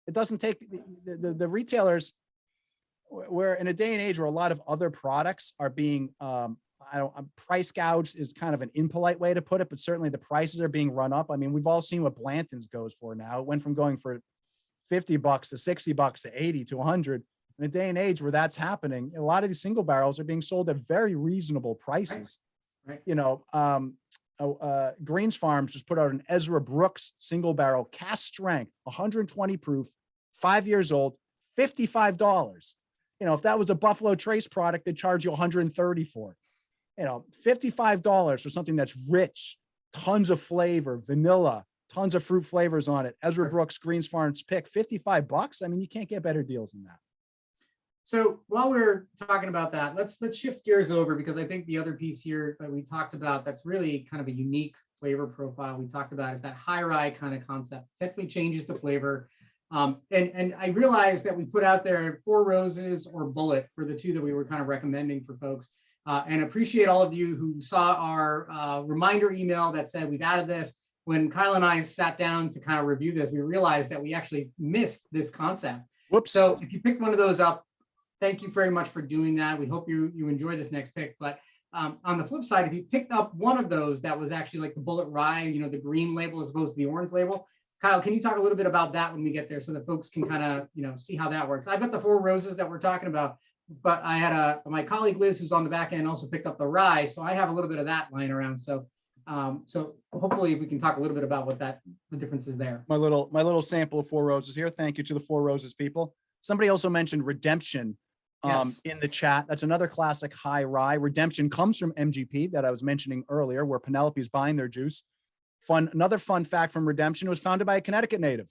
It doesn't take the retailers, where in a day and age where a lot of other products are being price gouged is kind of an impolite way to put it, but certainly the prices are being run up. I mean, we've all seen what Blanton's goes for now. It went from going for $50 to $60 to $80 to $100. In a day and age where that's happening, a lot of these single barrels are being sold at very reasonable prices. Right. You know, Greens Farms just put out an Ezra Brooks single barrel cast strength, 120 proof, 5 years old, $55. You know, if that was a Buffalo Trace product, they'd charge you $130 for it. You know, $55 for something that's rich, tons of flavor, vanilla, tons of fruit flavors on it. Ezra Brooks, Greens Farms pick, $55. I mean, you can't get better deals than that.
So while we're talking about that, let's shift gears over, because I think the other piece here that we talked about that's really kind of a unique flavor profile we talked about is that high-rye kind of concept. It definitely changes the flavor. And I realized that we put out there Four Roses or Bulleit for the two that we were kind of recommending for folks. And appreciate all of you who saw our reminder email that said we've added this. When Kyle and I sat down to kind of review this, we realized that we actually missed this concept.
Whoops.
So if you picked one of those up, thank you very much for doing that. We hope you enjoy this next pick. But on the flip side, if you picked up one of those that was actually like the Bulleit Rye, you know, the green label as opposed to the orange label, Kyle, can you talk a little bit about that when we get there so that folks can kind of, you know, see how that works? I've got the Four Roses that we're talking about, but I had my colleague Liz, who's on the back end, also picked up the Rye. So I have a little bit of that lying around. So hopefully we can talk a little bit about what the difference is there.
My little sample of Four Roses here. Thank you to the Four Roses people. Somebody also mentioned Redemption in the chat. That's another classic high rye. Redemption comes from MGP that I was mentioning earlier, where Penelope is buying their juice. Another fun fact from Redemption: was founded by a Connecticut native.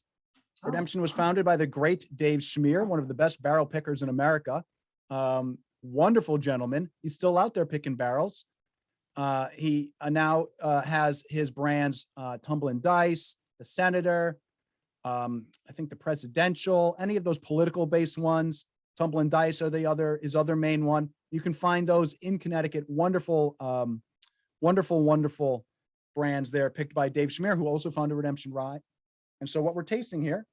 Redemption was founded by the great Dave Schmier, one of the best barrel pickers in America. Wonderful gentleman. He's still out there picking barrels. He now has his brands Tumblin' Dice, the Senator, I think the Presidential, any of those political based ones. Tumblin' Dice are his other main one. You can find those in Connecticut. Wonderful, wonderful brands there picked by Dave Schmier, who also founded Redemption Rye. And so what we're tasting here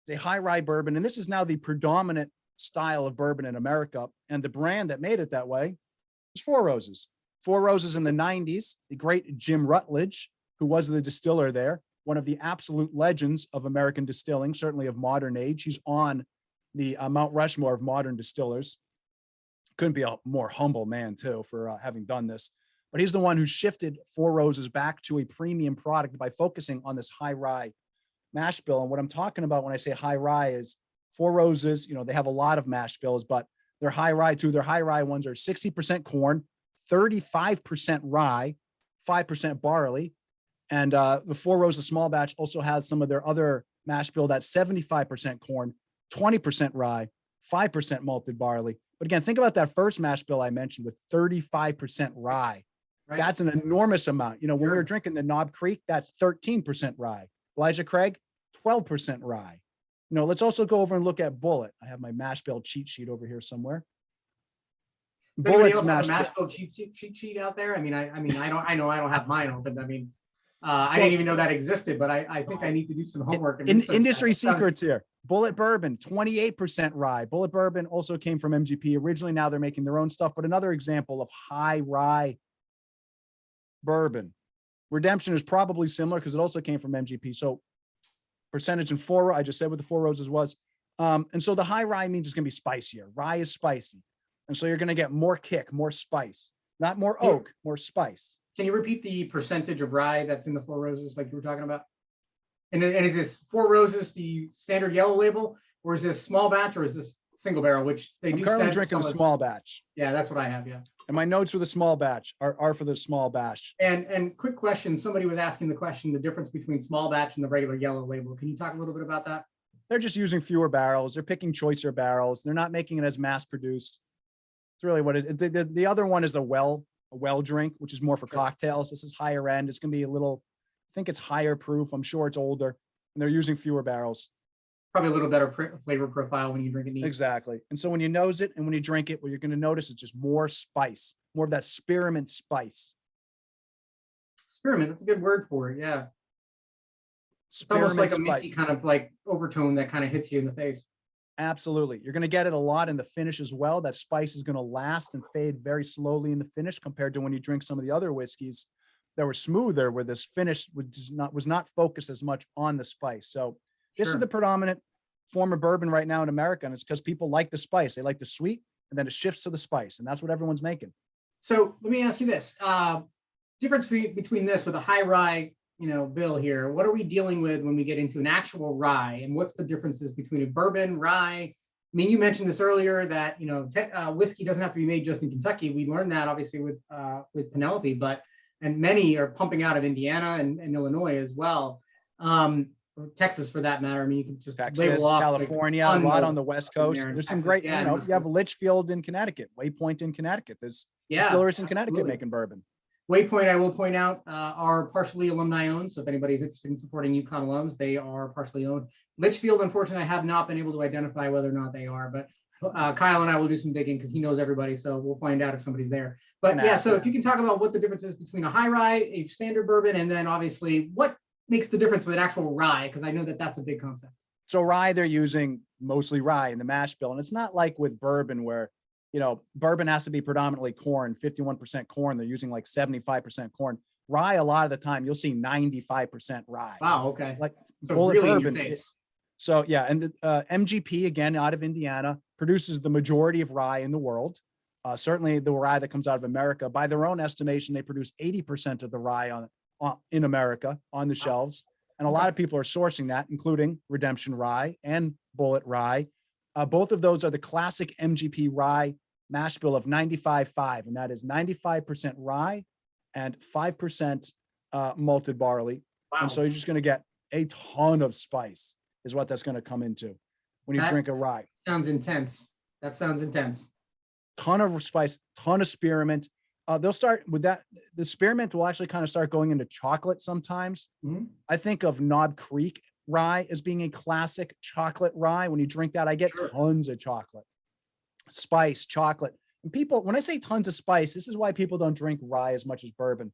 is a high rye bourbon. And this is now the predominant style of bourbon in America. And the brand that made it that way is Four Roses. Four Roses in the 90s, the great Jim Rutledge, who was the distiller there, one of the absolute legends of American distilling, certainly of modern age. He's on the Mount Rushmore of modern distillers. Couldn't be a more humble man, too, for having done this. But he's the one who shifted Four Roses back to a premium product by focusing on this high rye mash bill. And what I'm talking about when I say high rye is Four Roses, they have a lot of mash bills, but their high rye too. Their high rye ones are 60% corn, 35% rye, 5% barley. And the Four Roses small batch also has some of their other mash bill that's 75% corn, 20% rye, 5% malted barley. But again, think about that first mash bill I mentioned with 35% rye.
Right.
That's an enormous amount. When we were drinking the Knobb Creek, that's 13% rye. Elijah Craig, 12% rye. Let's also go over and look at Bulleit. I have my mash bill cheat sheet over here somewhere.
Bulleit's mash bill cheat sheet out there. I know I don't have mine open. I didn't even know that existed, but I think I need to do some homework.
Industry secrets here. Bulleit Bourbon, 28% rye. Bulleit Bourbon also came from MGP originally. Now they're making their own stuff, but another example of high rye bourbon. Redemption is probably similar because it also came from MGP. So percentage in four, I just said what the Four Roses was. And so the high rye means it's going to be spicier. Rye is spicy. And so you're going to get more kick, more spice, not more oak, more spice.
Can you repeat the percentage of rye that's in the Four Roses like you were talking about? And is this Four Roses the standard yellow label, or is this small batch, or is this single barrel, which
I'm currently drinking the small batch.
Yeah, that's what I have, yeah.
And my notes for the small batch are for the small batch.
And quick question, somebody was asking the question, the difference between small batch and the regular yellow label. Can you talk a little bit about that?
They're just using fewer barrels. They're picking choicer barrels. They're not making it as mass produced. It's really what it is. The other one is a well drink, which is more for cocktails. This is higher end. It's going to be I think it's higher proof. I'm sure it's older, and they're using fewer barrels.
Probably a little better flavor profile when you drink it neat.
Exactly. And so when you nose it and when you drink it, what you're going to notice is just more spice, more of that spearmint spice.
Spearmint, that's a good word for it. Yeah. It's almost like a minty kind of like overtone that kind of hits you in the face.
Absolutely. You're going to get it a lot in the finish as well. That spice is going to last and fade very slowly in the finish compared to when you drink some of the other whiskeys that were smoother, where this finish was not focused as much on the spice. So this is the predominant form of bourbon right now in America, and it's because people like the spice. They like the sweet, and then it shifts to the spice, and that's what everyone's making.
So let me ask you this: difference between this with a high rye, bill here. What are we dealing with when we get into an actual rye, and what's the differences between a bourbon, rye? You mentioned this earlier that whiskey doesn't have to be made just in Kentucky. We learned that obviously with Penelope, and many are pumping out of Indiana and Illinois as well. Texas for that matter. You can just
Texas,
label off
California, a lot on the West Coast. There's some great, you have Litchfield in Connecticut, Waypoint in Connecticut. There's distilleries in Connecticut making bourbon.
Waypoint, I will point out, are partially alumni owned. So if anybody's interested in supporting UConn alums, they are partially owned. Litchfield, unfortunately, I have not been able to identify whether or not they are, but Kyle and I will do some digging because he knows everybody. So we'll find out if somebody's there. But yeah, so if you can talk about what the difference is between a high rye, a standard bourbon, and then obviously what makes the difference with an actual rye, because I know that that's a big concept.
So rye, they're using mostly rye in the mash bill. And it's not like with bourbon where, bourbon has to be predominantly corn, 51% corn. They're using like 75% corn. Rye, a lot of the time, you'll see 95% rye.
Wow, okay.
Like
so
Bulleit
really
Bourbon. So yeah, and the MGP, again, out of Indiana, produces the majority of rye in the world. Certainly the rye that comes out of America, by their own estimation, they produce 80% of the rye in America on the shelves. And a lot of people are sourcing that, including Redemption Rye and Bulleit Rye. Both of those are the classic MGP rye mash bill of 95.5, and that is 95% rye and 5% malted barley. Wow. And so you're just going to get a ton of spice is what that's going to come into when you drink a rye.
Sounds intense. That sounds intense.
Ton of spice, ton of spearmint. They'll start with that. The spearmint will actually kind of start going into chocolate sometimes. Mm-hmm. I think of Knobb Creek rye as being a classic chocolate rye. When you drink that, I get tons of chocolate, spice, chocolate. And people, when I say tons of spice, this is why people don't drink rye as much as bourbon.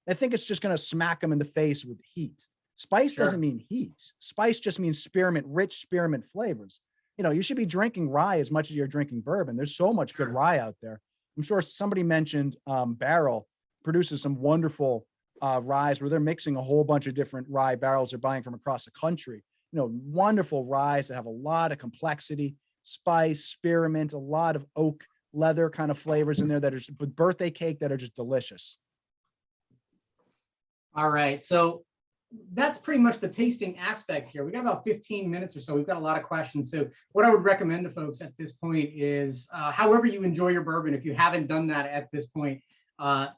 I think it's just going to smack them in the face with heat. Spice doesn't mean heat. Spice just means spearmint, rich spearmint flavors. You should be drinking rye as much as you're drinking bourbon. There's so much good rye out there. I'm sure somebody mentioned Barrel produces some wonderful ryes where they're mixing a whole bunch of different rye barrels they're buying from across the country. Wonderful ryes that have a lot of complexity, spice, spearmint, a lot of oak, leather kind of flavors in there that are just, with birthday cake that are just delicious.
All right. So that's pretty much the tasting aspect here. We got about 15 minutes or so. We've got a lot of questions. So what I would recommend to folks at this point is, however you enjoy your bourbon, if you haven't done that at this point,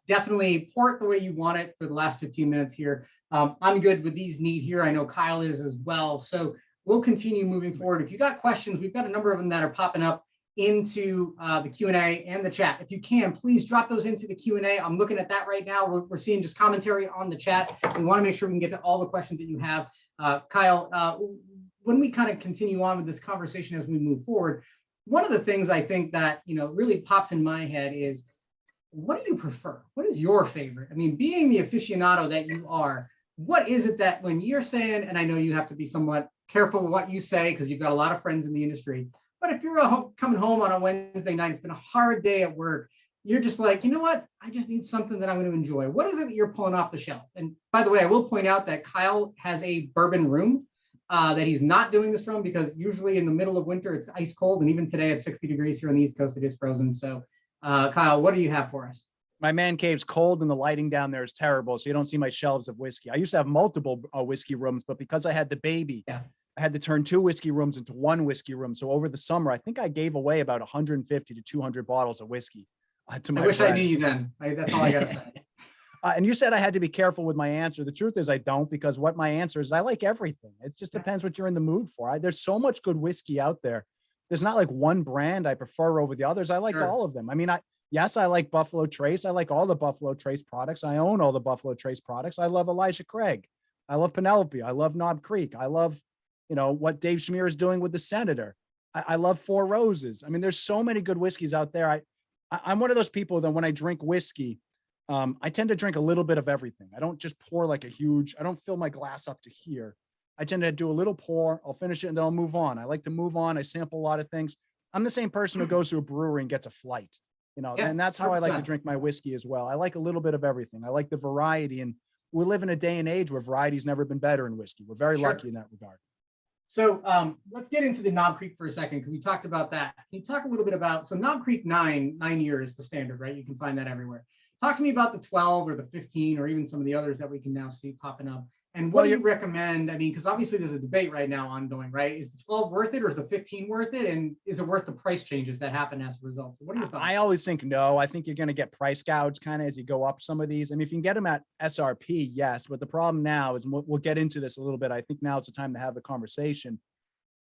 definitely pour it the way you want it for the last 15 minutes here. I'm good with these neat here. I know Kyle is as well. So we'll continue moving forward. If you got questions, we've got a number of them that are popping up into the Q&A and the chat. If you can, please drop those into the Q&A. I'm looking at that right now. We're seeing just commentary on the chat. We want to make sure we can get to all the questions that you have. Kyle, when we kind of continue on with this conversation as we move forward, one of the things I think that, really pops in my head is, what do you prefer? What is your favorite? I mean, being the aficionado that you are, what is it that when you're saying, and I know you have to be somewhat careful with what you say because you've got a lot of friends in the industry, but if you're coming home on a Wednesday night, it's been a hard day at work, you're just like, you know what? I just need something that I'm going to enjoy. What is it that you're pulling off the shelf? And by the way, I will point out that Kyle has a bourbon room that he's not doing this from, because usually in the middle of winter, it's ice cold. And even today at 60 degrees here on the East Coast, it is frozen. So Kyle, what do you have for us?
My man cave's cold and the lighting down there is terrible, so you don't see my shelves of whiskey. I used to have multiple whiskey rooms, but because I had the baby, I had to turn 2 whiskey rooms into 1 whiskey room. So over the summer, I think I gave away about 150 to 200 bottles of whiskey to my
I wish
friends.
I knew you then. That's all I got to say.
And you said I had to be careful with my answer. The truth is I don't, because what my answer is, I like everything. It just depends what you're in the mood for. There's so much good whiskey out there. There's not like one brand I prefer over the others. I like all of them. I mean, yes, I like Buffalo Trace. I like all the Buffalo Trace products. I own all the Buffalo Trace products. I love Elijah Craig. I love Penelope. I love Knob Creek. I love, what Dave Schmier is doing with the Senator. I love Four Roses. I mean, there's so many good whiskeys out there. I'm one of those people that when I drink whiskey, I tend to drink a little bit of everything. I don't just pour like I don't fill my glass up to here. I tend to do a little pour, I'll finish it, and then I'll move on. I like to move on. I sample a lot of things. I'm the same person who goes to a brewery and gets a flight, and that's how I like to drink my whiskey as well. I like a little bit of everything. I like the variety, and we live in a day and age where variety's never been better in whiskey. We're very lucky in that regard.
So let's get into the Knob Creek for a second, because we talked about that. Can you talk a little bit about, so Knob Creek 9 years is the standard, right? You can find that everywhere. Talk to me about the 12 or the 15 or even some of the others that we can now see popping up. And what do you recommend? I mean, because obviously there's a debate right now ongoing, right? Is the 12 worth it, or is the 15 worth it? And is it worth the price changes that happen as a result? So what are your thoughts?
I always think no. I think you're going to get price gouge kind of as you go up some of these. I mean, if you can get them at SRP, yes. But the problem now is, we'll get into this a little bit. I think now is the time to have the conversation.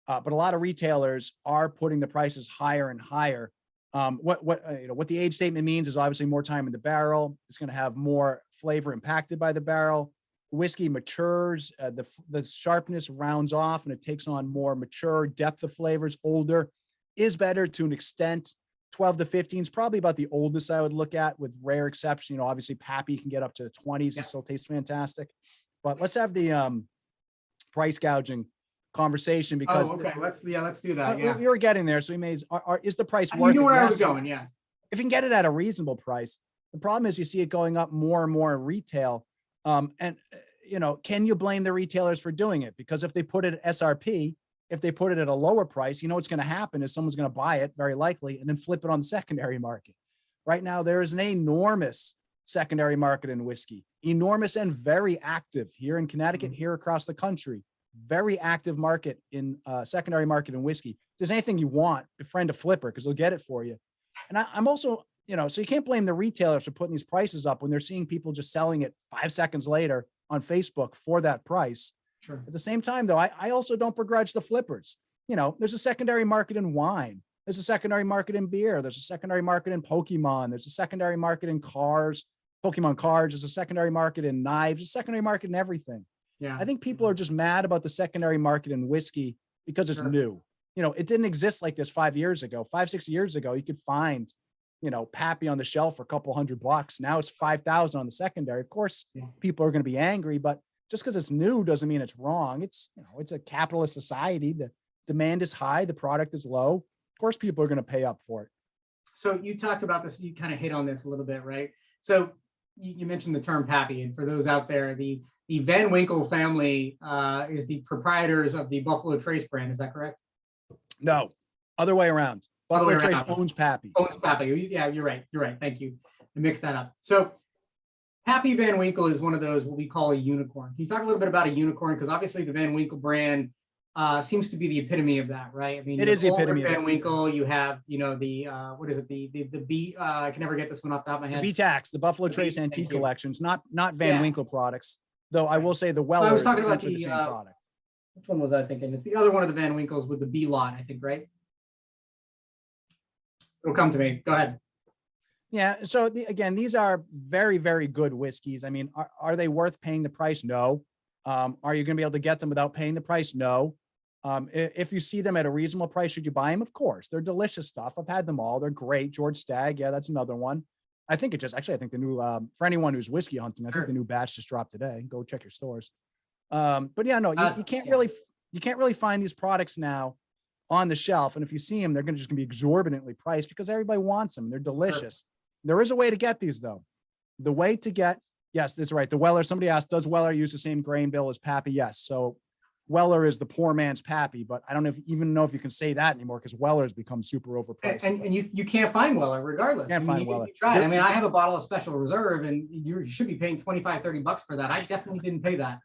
But a lot of retailers are putting the prices higher and higher. What the age statement means is obviously more time in the barrel. It's going to have more flavor impacted by the barrel. Whiskey matures, the sharpness rounds off, and it takes on more mature depth of flavors. Older is better to an extent. 12 to 15 is probably about the oldest I would look at, with rare exception. Obviously Pappy can get up to the 20s and still taste fantastic. But let's have the price gouging conversation, because
let's do that.
We were getting there, so we may. Is the price worth it?
You knew where I was going. Yeah.
If you can get it at a reasonable price, the problem is you see it going up more and more in retail. And can you blame the retailers for doing it? Because if they put it at SRP, if they put it at a lower price, what's going to happen is someone's going to buy it, very likely, and then flip it on the secondary market. Right now, there is an enormous secondary market in whiskey, enormous and very active here in Connecticut, here across the country. Very active market in secondary market in whiskey. If there's anything you want, befriend a flipper, because they'll get it for you. And I'm also, so you can't blame the retailers for putting these prices up when they're seeing people just selling it 5 seconds later on Facebook for that price. Sure. At the same time, though, I also don't begrudge the flippers. There's a secondary market in wine. There's a secondary market in beer. There's a secondary market in Pokemon. There's a secondary market in cars, Pokemon cards. There's a secondary market in knives. There's a secondary market in everything. Yeah. I think people are just mad about the secondary market in whiskey because it's new. It didn't exist like this 5 years ago. 5-6 years ago, you could find, Pappy on the shelf for a couple $100. Now it's 5,000 on the secondary. Of course, people are going to be angry, but just because it's new doesn't mean it's wrong. It's, it's a capitalist society. The demand is high. The product is low. Of course, people are going to pay up for it.
So you talked about this. You kind of hit on this a little bit, right? So you mentioned the term Pappy, and for those out there, the Van Winkle family is the proprietors of the Buffalo Trace brand. Is that correct?
No, other way around. Buffalo Trace owns Pappy.
Owns Pappy. Yeah, you're right. Thank you. I mixed that up. So Pappy Van Winkle is one of those what we call a unicorn. Can you talk a little bit about a unicorn? Because obviously the Van Winkle brand seems to be the epitome of that, right? I mean,
It is the epitome of
Van
it.
Winkle. You have, you know, the what is it? The B. I can never get this one off the top of my
The
head.
B-Tax, the Buffalo
The
Trace
B,
Antique
thank you.
Collections, not Van
Yeah.
Winkle products. Though I
Right.
will say the
Well, I
Weller
was
is
talking about
essentially the same product.
which one was I thinking? It's the other one of the Van Winkles with the B lot, I think, right? It'll come to me. Go ahead.
Yeah. So again, these are very, very good whiskeys. I mean, are they worth paying the price? No. Are you going to be able to get them without paying the price? No. If you see them at a reasonable price, should you buy them? Of course. They're delicious stuff. I've had them all. They're great. George Stagg. Yeah, that's another one. I think I think the new, for anyone who's whiskey hunting, I think the new batch just dropped today. Go check your stores. But yeah, no, you can't really find these products now on the shelf. And if you see them, they're just going to be exorbitantly priced because everybody wants them. They're delicious. There is a way to get these though. The way to get, yes, that's right. The Weller, somebody asked, does Weller use the same grain bill as Pappy? Yes. So Weller is the poor man's Pappy, but I don't even know if you can say that anymore because Weller's become super overpriced.
And you can't find Weller regardless.
Can't find Weller.
You tried. I mean, I have a bottle of Special Reserve and you should be paying $25-30 for that. I definitely didn't pay that.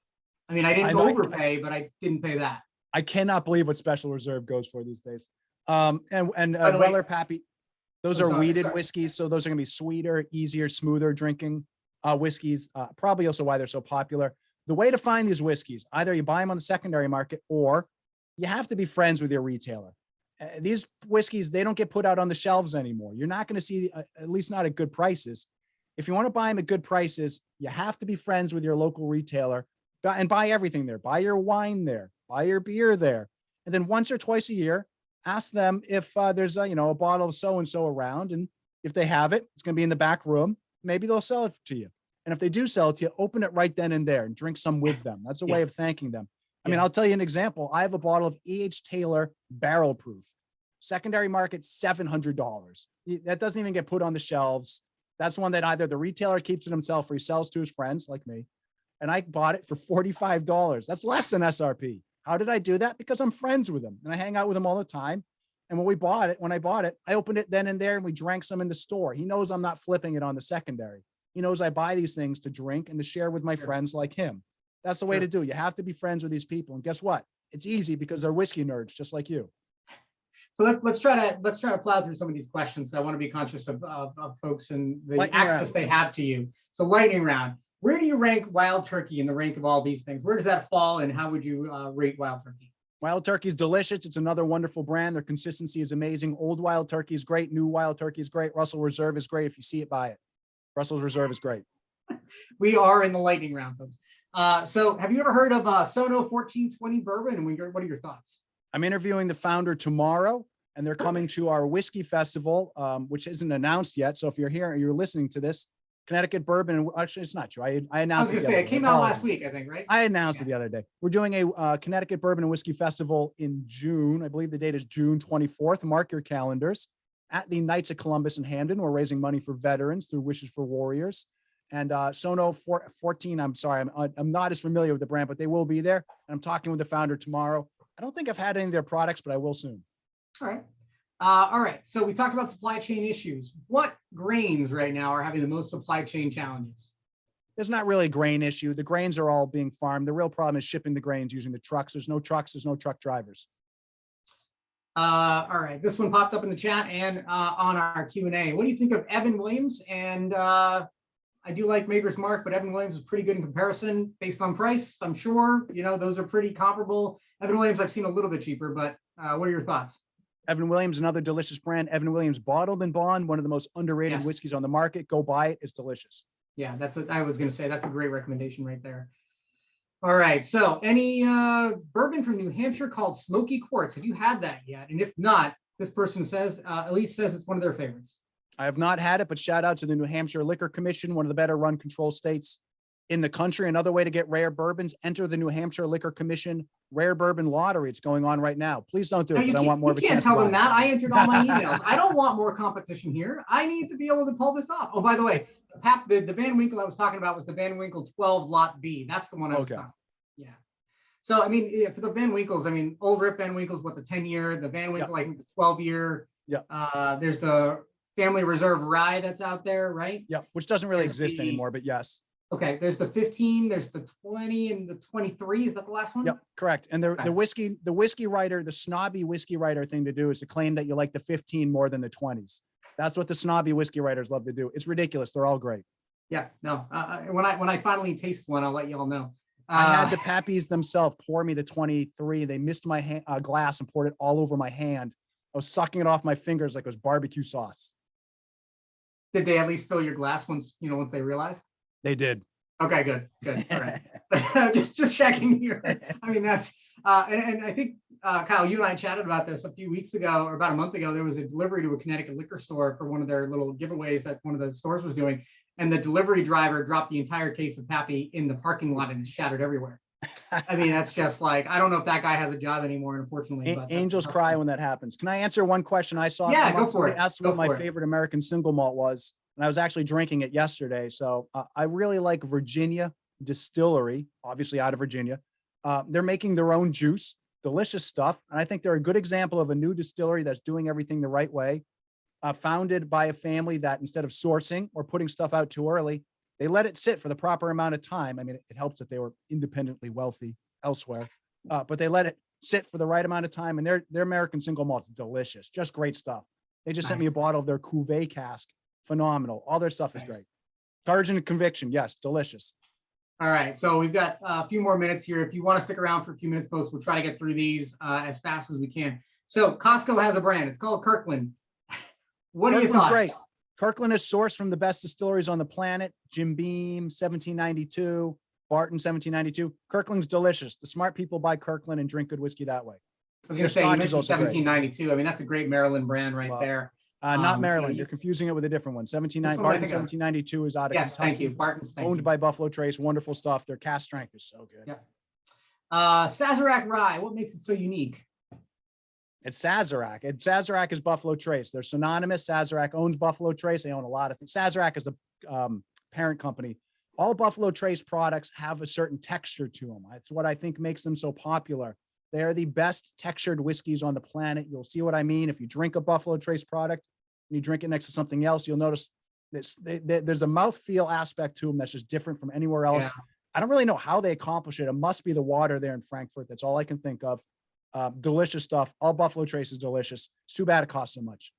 I mean, I didn't overpay, but I didn't pay that.
I cannot believe what Special Reserve goes for these days. Weller, Pappy, those are weeded whiskeys. So those are going to be sweeter, easier, smoother drinking whiskeys. Probably also why they're so popular. The way to find these whiskeys, either you buy them on the secondary market or you have to be friends with your retailer. These whiskeys, they don't get put out on the shelves anymore. You're not going to see, at least not at good prices. If you want to buy them at good prices, you have to be friends with your local retailer and buy everything there. Buy your wine there, buy your beer there. And then once or twice a year, ask them if there's a bottle of so-and-so around. And if they have it, it's going to be in the back room. Maybe they'll sell it to you. And if they do sell it to you, open it right then and there and drink some with them. That's a way of thanking them. I mean, I'll tell you an example. I have a bottle of E.H. Taylor barrel proof. Secondary market, $700. That doesn't even get put on the shelves. That's one that either the retailer keeps it himself or he sells to his friends like me. And I bought it for $45. That's less than SRP. How did I do that? Because I'm friends with him and I hang out with him all the time. And when I bought it, I opened it then and there and we drank some in the store. He knows I'm not flipping it on the secondary. He knows I buy these things to drink and to share with my friends like him. That's the way to do it. You have to be friends with these people. And guess what? It's easy because they're whiskey nerds, just like you.
So let's try to plow through some of these questions. I want to be conscious of folks and the access they have to you. So lightning round. Where do you rank Wild Turkey in the rank of all these things? Where does that fall and how would you rate Wild Turkey?
Wild Turkey is delicious. It's another wonderful brand. Their consistency is amazing. Old Wild Turkey is great. New Wild Turkey is great. Russell Reserve is great. If you see it, buy it. Russell's Reserve is great.
We are in the lightning round, folks. So have you ever heard of Sono 1420 Bourbon? And what are your thoughts?
I'm interviewing the founder tomorrow, and they're coming to our whiskey festival, which isn't announced yet. So if you're here, you're listening to this, Connecticut Bourbon. Actually, it's not true. I announced it.
It came out last week, I think, right?
I announced it the other day. We're doing a Connecticut Bourbon and Whiskey Festival in June. I believe the date is June 24th. Mark your calendars. At the Knights of Columbus in Hamden, we're raising money for veterans through Wishes for Warriors. And Sono 14, I'm sorry, I'm not as familiar with the brand, but they will be there. And I'm talking with the founder tomorrow. I don't think I've had any of their products, but I will soon.
All right. All right. So we talked about supply chain issues. What grains right now are having the most supply chain challenges?
There's not really a grain issue. The grains are all being farmed. The real problem is shipping the grains using the trucks. There's no truck drivers.
All right. This one popped up in the chat and on our Q&A. What do you think of Evan Williams? And I do like Maker's Mark, but Evan Williams is pretty good in comparison based on price. I'm sure, those are pretty comparable. Evan Williams, I've seen a little bit cheaper, but what are your thoughts?
Evan Williams, another delicious brand. Evan Williams Bottled and Bond, one of the most underrated whiskeys on the market. Go buy it. It's delicious.
Yeah, I was going to say, that's a great recommendation right there. All right. So any bourbon from New Hampshire called Smoky Quartz? Have you had that yet? And if not, this person says, Elise says it's one of their favorites.
I have not had it, but shout out to the New Hampshire Liquor Commission, one of the better run control states in the country. Another way to get rare bourbons, enter the New Hampshire Liquor Commission Rare Bourbon Lottery. It's going on right now. Please don't do it because I want more of a chance.
You can't tell them that. I entered all my emails. I don't want more competition here. I need to be able to pull this off. Oh, by the way, the Van Winkle I was talking about was the Van Winkle 12 Lot B. That's the one I was talking about. Yeah. So, I mean, for the Van Winkles, Old Rip Van Winkle's the 10-year, the Van Winkle, I think the 12-year.
Yeah.
There's the Family Reserve Rye that's out there, right?
Yep, which doesn't really
There's
exist
the-
anymore, but yes.
Okay, there's the 15, there's the 20 and the 23. Is that the last one?
Yep, correct. And
Okay.
the whiskey writer, the snobby whiskey writer thing to do is to claim that you like the 15 more than the 20s. That's what the snobby whiskey writers love to do. It's ridiculous. They're all great.
Yeah, no. When I finally taste one, I'll let you all know.
I had the Pappies themselves pour me the 23. They missed my glass and poured it all over my hand. I was sucking it off my fingers like it was barbecue sauce.
Did they at least fill your glass once they realized?
They did.
Okay, good. All right. just checking here. I mean, that's and I think Kyle, you and I chatted about this a few weeks ago or about a month ago. There was a delivery to a Connecticut liquor store for one of their little giveaways that one of the stores was doing, and the delivery driver dropped the entire case of Pappy in the parking lot and it shattered everywhere. I mean, that's just like, I don't know if that guy has a job anymore, unfortunately. But
Angels cry when that happens. Can I answer one question I saw?
Yeah, go for it.
Asked what my favorite American single malt was, and I was actually drinking it yesterday. So I really like Virginia Distillery, obviously out of Virginia. They're making their own juice, delicious stuff. And I think they're a good example of a new distillery that's doing everything the right way. Founded by a family that instead of sourcing or putting stuff out too early, they let it sit for the proper amount of time. I mean, it helps that they were independently wealthy elsewhere, but they let it sit for the right amount of time. And their American single malt's delicious, just great stuff. They just sent me a bottle of their Cuvée cask. Phenomenal. All their stuff is great. Courage and Conviction. Yes. Delicious.
All right. So we've got a few more minutes here. If you want to stick around for a few minutes, folks, we'll try to get through these as fast as we can. So Costco has a brand. It's called Kirkland. What are your thoughts?
Great. Kirkland is sourced from the best distilleries on the planet. Jim Beam, 1792, Barton, 1792. Kirkland's delicious. The smart people buy Kirkland and drink good whiskey that way.
I was going to say, you mentioned 1792. I mean, that's a great Maryland brand right there.
Not Maryland. You're confusing it with a different one. Barton 1792 is out of Kentucky.
Thank you. Barton's
owned by Buffalo Trace. Wonderful stuff. Their cast strength is so good.
Yep. Sazerac Rye. What makes it so unique?
It's Sazerac. Sazerac is Buffalo Trace. They're synonymous. Sazerac owns Buffalo Trace. They own a lot of things. Sazerac is a parent company. All Buffalo Trace products have a certain texture to them. That's what I think makes them so popular. They are the best textured whiskeys on the planet. You'll see what I mean. If you drink a Buffalo Trace product and you drink it next to something else, you'll notice there's a mouthfeel aspect to them that's just different from anywhere else. Yeah. I don't really know how they accomplish it. It must be the water there in Frankfurt. That's all I can think of. Delicious stuff. All Buffalo Trace is delicious. It's too bad it costs so much.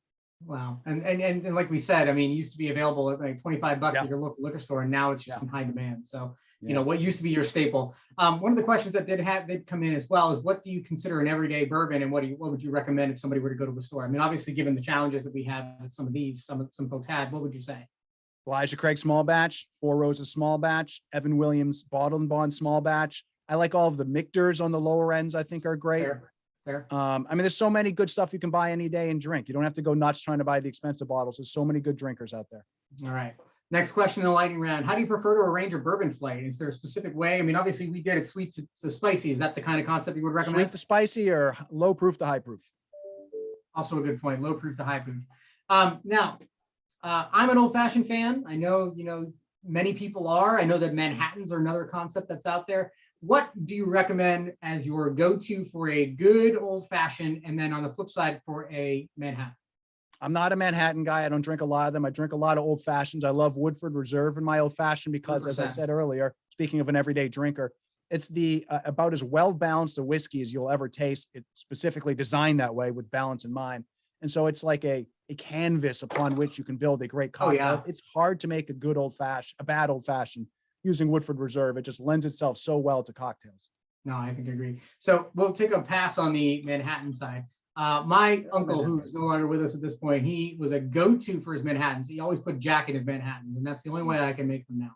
Wow. And like we said, I mean, it used to be available at like $25 at your local liquor store, and now it's just in high demand. So, you know, what used to be your staple. One of the questions that did come in as well is, what do you consider an everyday bourbon, and what would you recommend if somebody were to go to a store? I mean, obviously, given the challenges that we have with some of these, some folks had, what would you say?
Elijah Craig small batch, Four Roses small batch, Evan Williams bottled and bond small batch. I like all of the Michters on the lower ends. I think are great. Fair. I mean, there's so many good stuff you can buy any day and drink. You don't have to go nuts trying to buy the expensive bottles. There's so many good drinkers out there.
All right. Next question in the lightning round. How do you prefer to arrange a bourbon flight? Is there a specific way? I mean, obviously we did it sweet to spicy. Is that the kind of concept you would recommend?
Sweet to spicy or low proof to high proof?
Also a good point. Low proof to high proof. Now, I'm an old fashioned fan. I know, many people are. I know that Manhattans are another concept that's out there. What do you recommend as your go-to for a good old fashioned, and then on the flip side for a Manhattan?
I'm not a Manhattan guy. I don't drink a lot of them. I drink a lot of old fashions. I love Woodford Reserve in my old fashioned because, 100%. As I said earlier, speaking of an everyday drinker, it's the about as well balanced a whiskey as you'll ever taste. It's specifically designed that way with balance in mind. And so it's like a canvas upon which you can build a great cocktail. Oh, yeah. It's hard to make a bad old fashioned using Woodford Reserve. It just lends itself so well to cocktails.
No, I think I agree. So we'll take a pass on the Manhattan side. My uncle, who is no longer with us at this point, he was a go-to for his Manhattans. He always put Jack in his Manhattans, and that's the only way I can make them now.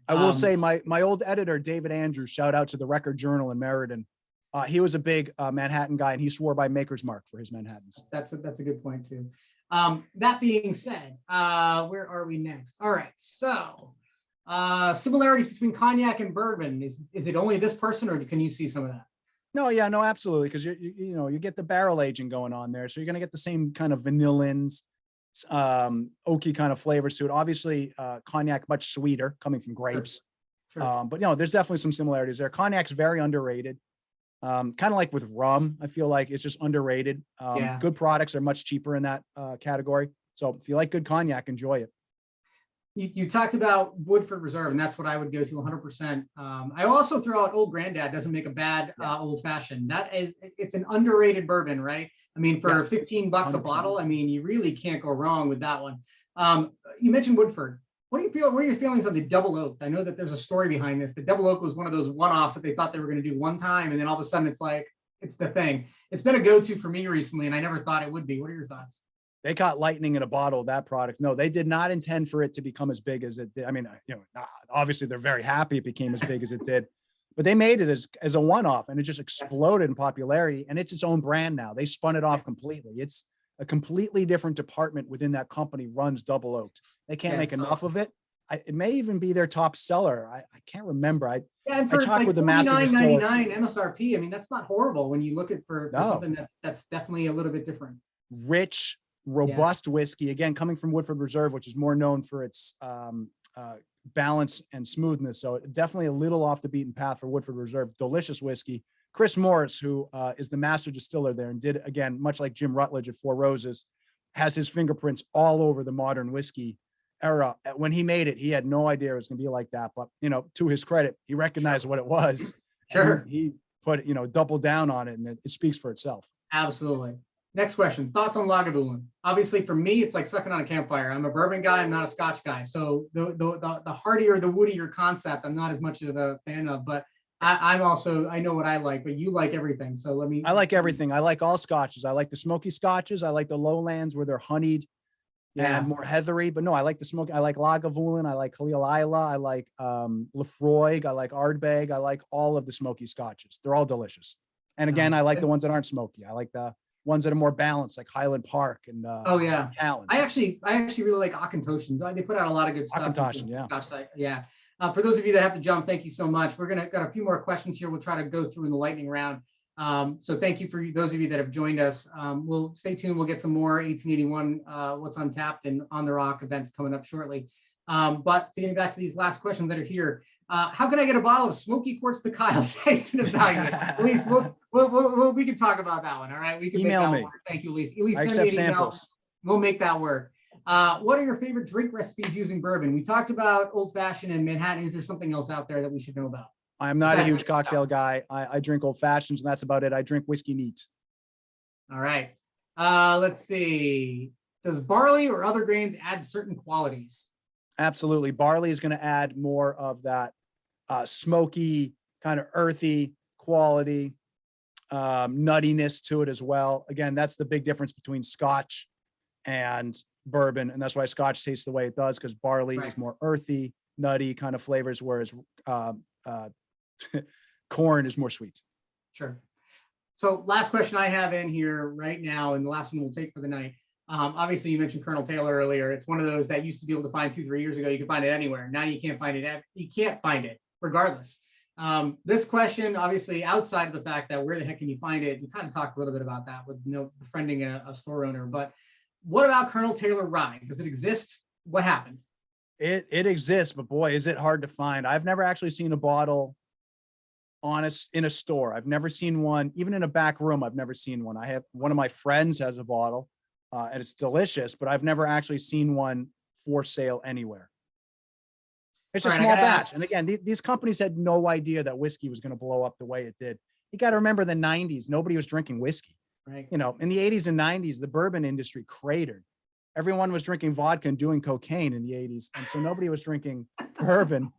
I will say my old editor, David Andrews, shout out to the Record Journal in Meriden. He was a big Manhattan guy, and he swore by Maker's Mark for his Manhattans.
That's a good point too. That being said, where are we next? All right, so similarities between cognac and bourbon. Is it only this person, or can you see some of that?
No, absolutely, because you get the barrel aging going on there, so you're going to get the same kind of vanillins, oaky kind of flavors to it. Obviously, cognac much sweeter, coming from grapes. Sure. But there's definitely some similarities there. Cognac's very underrated, kind of like with rum. I feel like it's just underrated. Good products are much cheaper in that category. So if you like good cognac, enjoy it.
You talked about Woodford Reserve, and that's what I would go to 100%. I also throw out Old Granddad doesn't make a bad old fashioned. It's an underrated bourbon, right? I mean, for
Yes,
15 bucks a
100%.
bottle, I mean, you really can't go wrong with that one. You mentioned Woodford. What are your feelings on the double oak? I know that there's a story behind this. The double oak was one of those one-offs that they thought they were going to do one time, and then all of a sudden it's like, it's the thing. It's been a go-to for me recently, and I never thought it would be. What are your thoughts?
They caught lightning in a bottle, that product. No, they did not intend for it to become as big as it did. I mean, obviously they're very happy it became as big as it did, but they made it as a one-off, and it just exploded in popularity, and it's its own brand now. They spun it off completely. It's a completely different department within that company runs double oaked. They can't make enough of it. It may even be their top seller. I can't remember.
And for
I talked
like
with the master distiller.
$49.99 MSRP, I mean, that's not horrible when you look at for something that's definitely a little bit different.
Rich, robust whiskey, again, coming from Woodford Reserve, which is more known for its balance and smoothness. So definitely a little off the beaten path for Woodford Reserve. Delicious whiskey. Chris Morris, who is the master distiller there and did, again, much like Jim Rutledge at Four Roses, has his fingerprints all over the modern whiskey era. When he made it, he had no idea it was going to be like that. But, to his credit, he recognized what it was.
Sure.
He put, doubled down on it, and it speaks for itself.
Absolutely. Next question. Thoughts on Logadoola? Obviously, for me, it's like sucking on a campfire. I'm a bourbon guy. I'm not a Scotch guy. So the heartier, the woodier concept, I'm not as much of a fan of. But I know what I like. But you like everything. So I
like everything. I like all Scotches. I like the smoky Scotches. I like the lowlands where they're honeyed and more heathery. But no, I like the smoky. I like Lagavulin. I like Khalil Isla. I like Lefroy. I like Ardbeg. I like all of the smoky Scotches. They're all delicious. And again, I like the ones that aren't smoky. I like the ones that are more balanced, like Highland Park and Callan.
I actually really like Auchentoshan. They put out a lot of good stuff.
Auchentoshan,
for those of you that have to jump, thank you so much. We're got a few more questions here. We'll try to go through in the lightning round. So thank you for those of you that have joined us. We'll stay tuned. We'll get some more 1881 What's Untapped and On the Rock events coming up shortly. But getting back to these last questions that are here, how can I get a bottle of Smoky Quartz to Kyle tasting evaluate? Elise, we can talk about that one. All right, we can
email
make that
me.
work. Thank you, Elise. Elise,
I
send me
accept
an email.
samples.
We'll make that work. What are your favorite drink recipes using bourbon? We talked about old fashioned and Manhattan. Is there something else out there that we should know about?
I'm not a huge cocktail guy. I drink old fashions, and that's about it. I drink whiskey neat.
All right. Let's see. Does barley or other grains add certain qualities?
Absolutely. Barley is going to add more of that smoky, kind of earthy quality, nuttiness to it as well. Again, that's the big difference between Scotch and bourbon. And that's why Scotch tastes the way it does, because barley is more earthy, nutty kind of flavors, whereas corn is more sweet.
Sure. So last question I have in here right now, and the last one we'll take for the night. Obviously, you mentioned Colonel Taylor earlier. It's one of those that used to be able to find 2-3 years ago. You could find it anywhere. Now you can't find it. You can't find it regardless. This question, obviously, outside of the fact that where the heck can you find it? You kind of talked a little bit about that with befriending a store owner. But what about Colonel Taylor Rye? Does it exist? What happened?
It exists, but boy, is it hard to find. I've never actually seen a bottle in a store. I've never seen one, even in a back room. I've never seen one. I have one of my friends has a bottle, and it's delicious, but I've never actually seen one for sale anywhere. It's a small batch. And again, these companies had no idea that whiskey was going to blow up the way it did. You got to remember the 90s, nobody was drinking whiskey.
Right.
In the 80s and 90s, the bourbon industry cratered. Everyone was drinking vodka and doing cocaine in the 80s. And so nobody was drinking bourbon,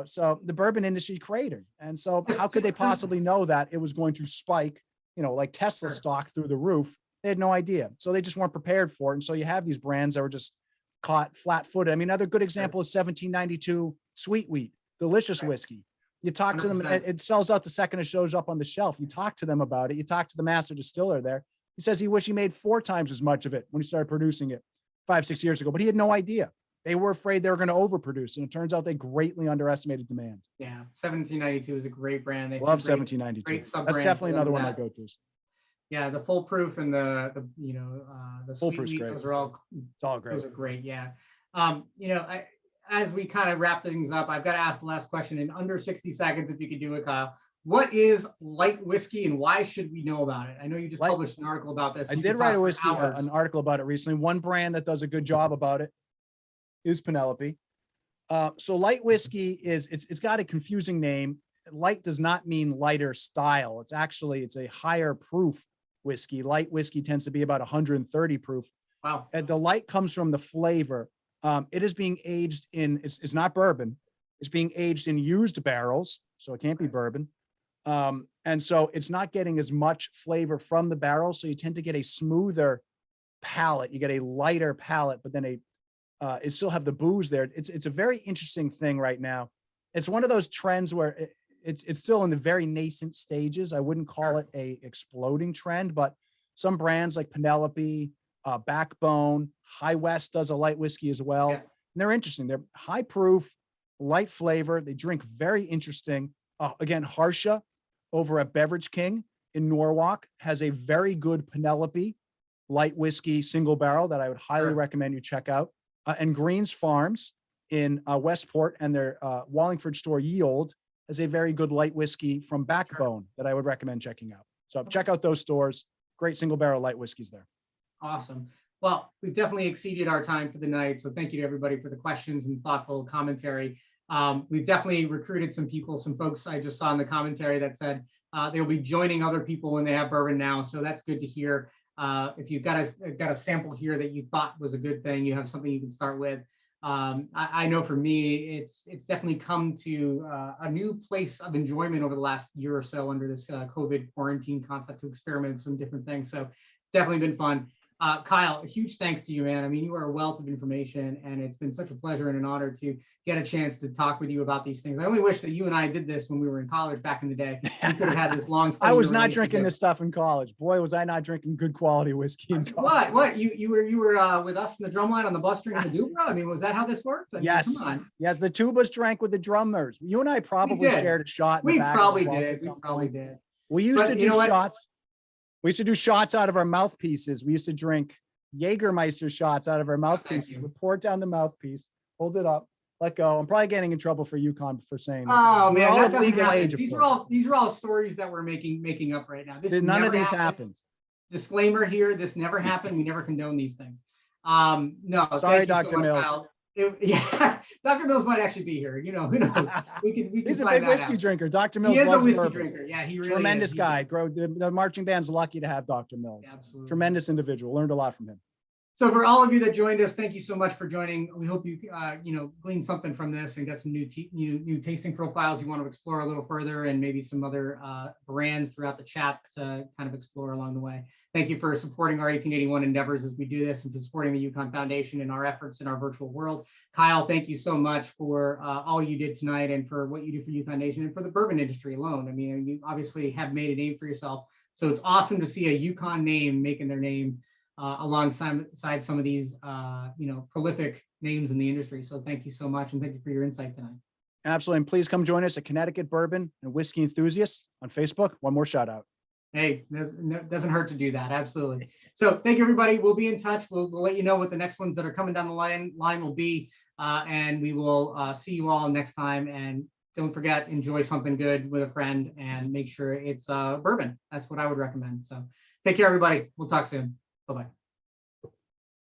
so the bourbon industry cratered. And so how could they possibly know that it was going to spike, like Tesla stock through the roof? They had no idea. So they just weren't prepared for it. And so you have these brands that were just caught flat-footed. I mean, another good example is 1792 Sweet Wheat, delicious whiskey. You talk to them, it sells out the second it shows up on the shelf. You talk to them about it. You talk to the master distiller there. He says he wished he made 4 times as much of it when he started producing it 5-6 years ago, but he had no idea. They were afraid they were going to overproduce, and it turns out they greatly underestimated demand.
Yeah, 1792 is a great brand. They
love 1792. That's definitely another one I go to.
Yeah, the Full Proof and the Sweet Wheat, those are all
great.
Those are great. Yeah. As we kind of wrap things up, I've got to ask the last question in under 60 seconds, if you could do it, Kyle. what is light whiskey and why should we know about it? I know you just
Light-
published an article about this.
I
You
did
can
write
talk
a
for
whiskey,
hours.
an article about it recently. One brand that does a good job about it is Penelope. So light whiskey it's got a confusing name. Light does not mean lighter style. It's a higher proof whiskey. Light whiskey tends to be about 130 proof.
Wow.
And the light comes from the flavor. It is being aged in, it's not bourbon. It's being aged in used barrels, so it can't be bourbon. And so it's not getting as much flavor from the barrel. So you tend to get a smoother palate. You get a lighter palate, but then it still have the booze there. It's a very interesting thing right now. It's one of those trends where it's still in the very nascent stages. I wouldn't call it a exploding trend, but some brands like Penelope, Backbone, High West does a light whiskey as well.
Yeah.
And they're interesting. They're high proof, light flavor. They drink very interesting. Again, Harsha over at Beverage King in Norwalk has a very good Penelope light whiskey single barrel that I would highly recommend you check out. And Greens Farms in Westport and their Wallingford store Ye Olde has a very good light whiskey from Backbone that I would recommend checking out. So check out those stores. Great single barrel light whiskeys there.
Awesome. Well, we've definitely exceeded our time for the night. So thank you to everybody for the questions and thoughtful commentary. We've definitely recruited some people, some folks I just saw in the commentary that said they'll be joining other people when they have bourbon now. So that's good to hear. If you've got a sample here that you thought was a good thing, you have something you can start with. I know for me, it's definitely come to a new place of enjoyment over the last year or so under this COVID quarantine concept to experiment with some different things. So it's definitely been fun. Kyle, a huge thanks to you, man. I mean, you are a wealth of information, and it's been such a pleasure and an honor to get a chance to talk with you about these things. I only wish that you and I did this when we were in college back in the day. We could have had this long.
I was not drinking this stuff in college. Boy, was I not drinking good quality whiskey in college.
What? You were with us in the drumline on the bus drinking the Dubra? I mean, was that how this worked? I mean,
Yes.
come on.
Yes, the tubas drank with the drummers. You and I probably shared a shot. In the back of the bus at some point. We used to do shots. We used to do shots out of our mouthpieces. We used to drink Jägermeister shots out of our mouthpieces. We pour it down the mouthpiece, hold it up, let go. I'm probably getting in trouble for UConn for saying this.
Oh man,
all
that
of
doesn't
legal
happen.
age,
These are all stories that we're making up right now.
None of these happened.
Disclaimer here: this never happened. We never condone these things. No,
sorry, Dr. Mills.
Yeah, Dr. Mills might actually be here. You know, who knows? We can
He's a big whiskey drinker. Dr. Mills
he is
loves
a whiskey
bourbon.
drinker. Yeah, he really
tremendous
is.
guy. The marching band's lucky to have Dr. Mills.
Absolutely.
Tremendous individual. Learned a lot from him.
So for all of you that joined us, thank you so much for joining. We hope you glean something from this and get some new tasting profiles you want to explore a little further, and maybe some other brands throughout the chat to kind of explore along the way. Thank you for supporting our 1881 endeavors as we do this, and for supporting the UConn Foundation and our efforts in our virtual world. Kyle, thank you so much for all you did tonight, and for what you do for UConn Nation and for the bourbon industry alone. I mean, you obviously have made a name for yourself, so it's awesome to see a UConn name making their name alongside some of these prolific names in the industry. So thank you so much, and thank you for your insight tonight.
Absolutely. And please come join us at Connecticut Bourbon and Whiskey Enthusiasts on Facebook. One more shout out.
Hey, it doesn't hurt to do that. Absolutely. So thank you, everybody. We'll be in touch. We'll let you know what the next ones that are coming down the line will be. And we will see you all next time. And don't forget, enjoy something good with a friend, and make sure it's bourbon. That's what I would recommend. So take care, everybody. We'll talk soon. Bye-bye.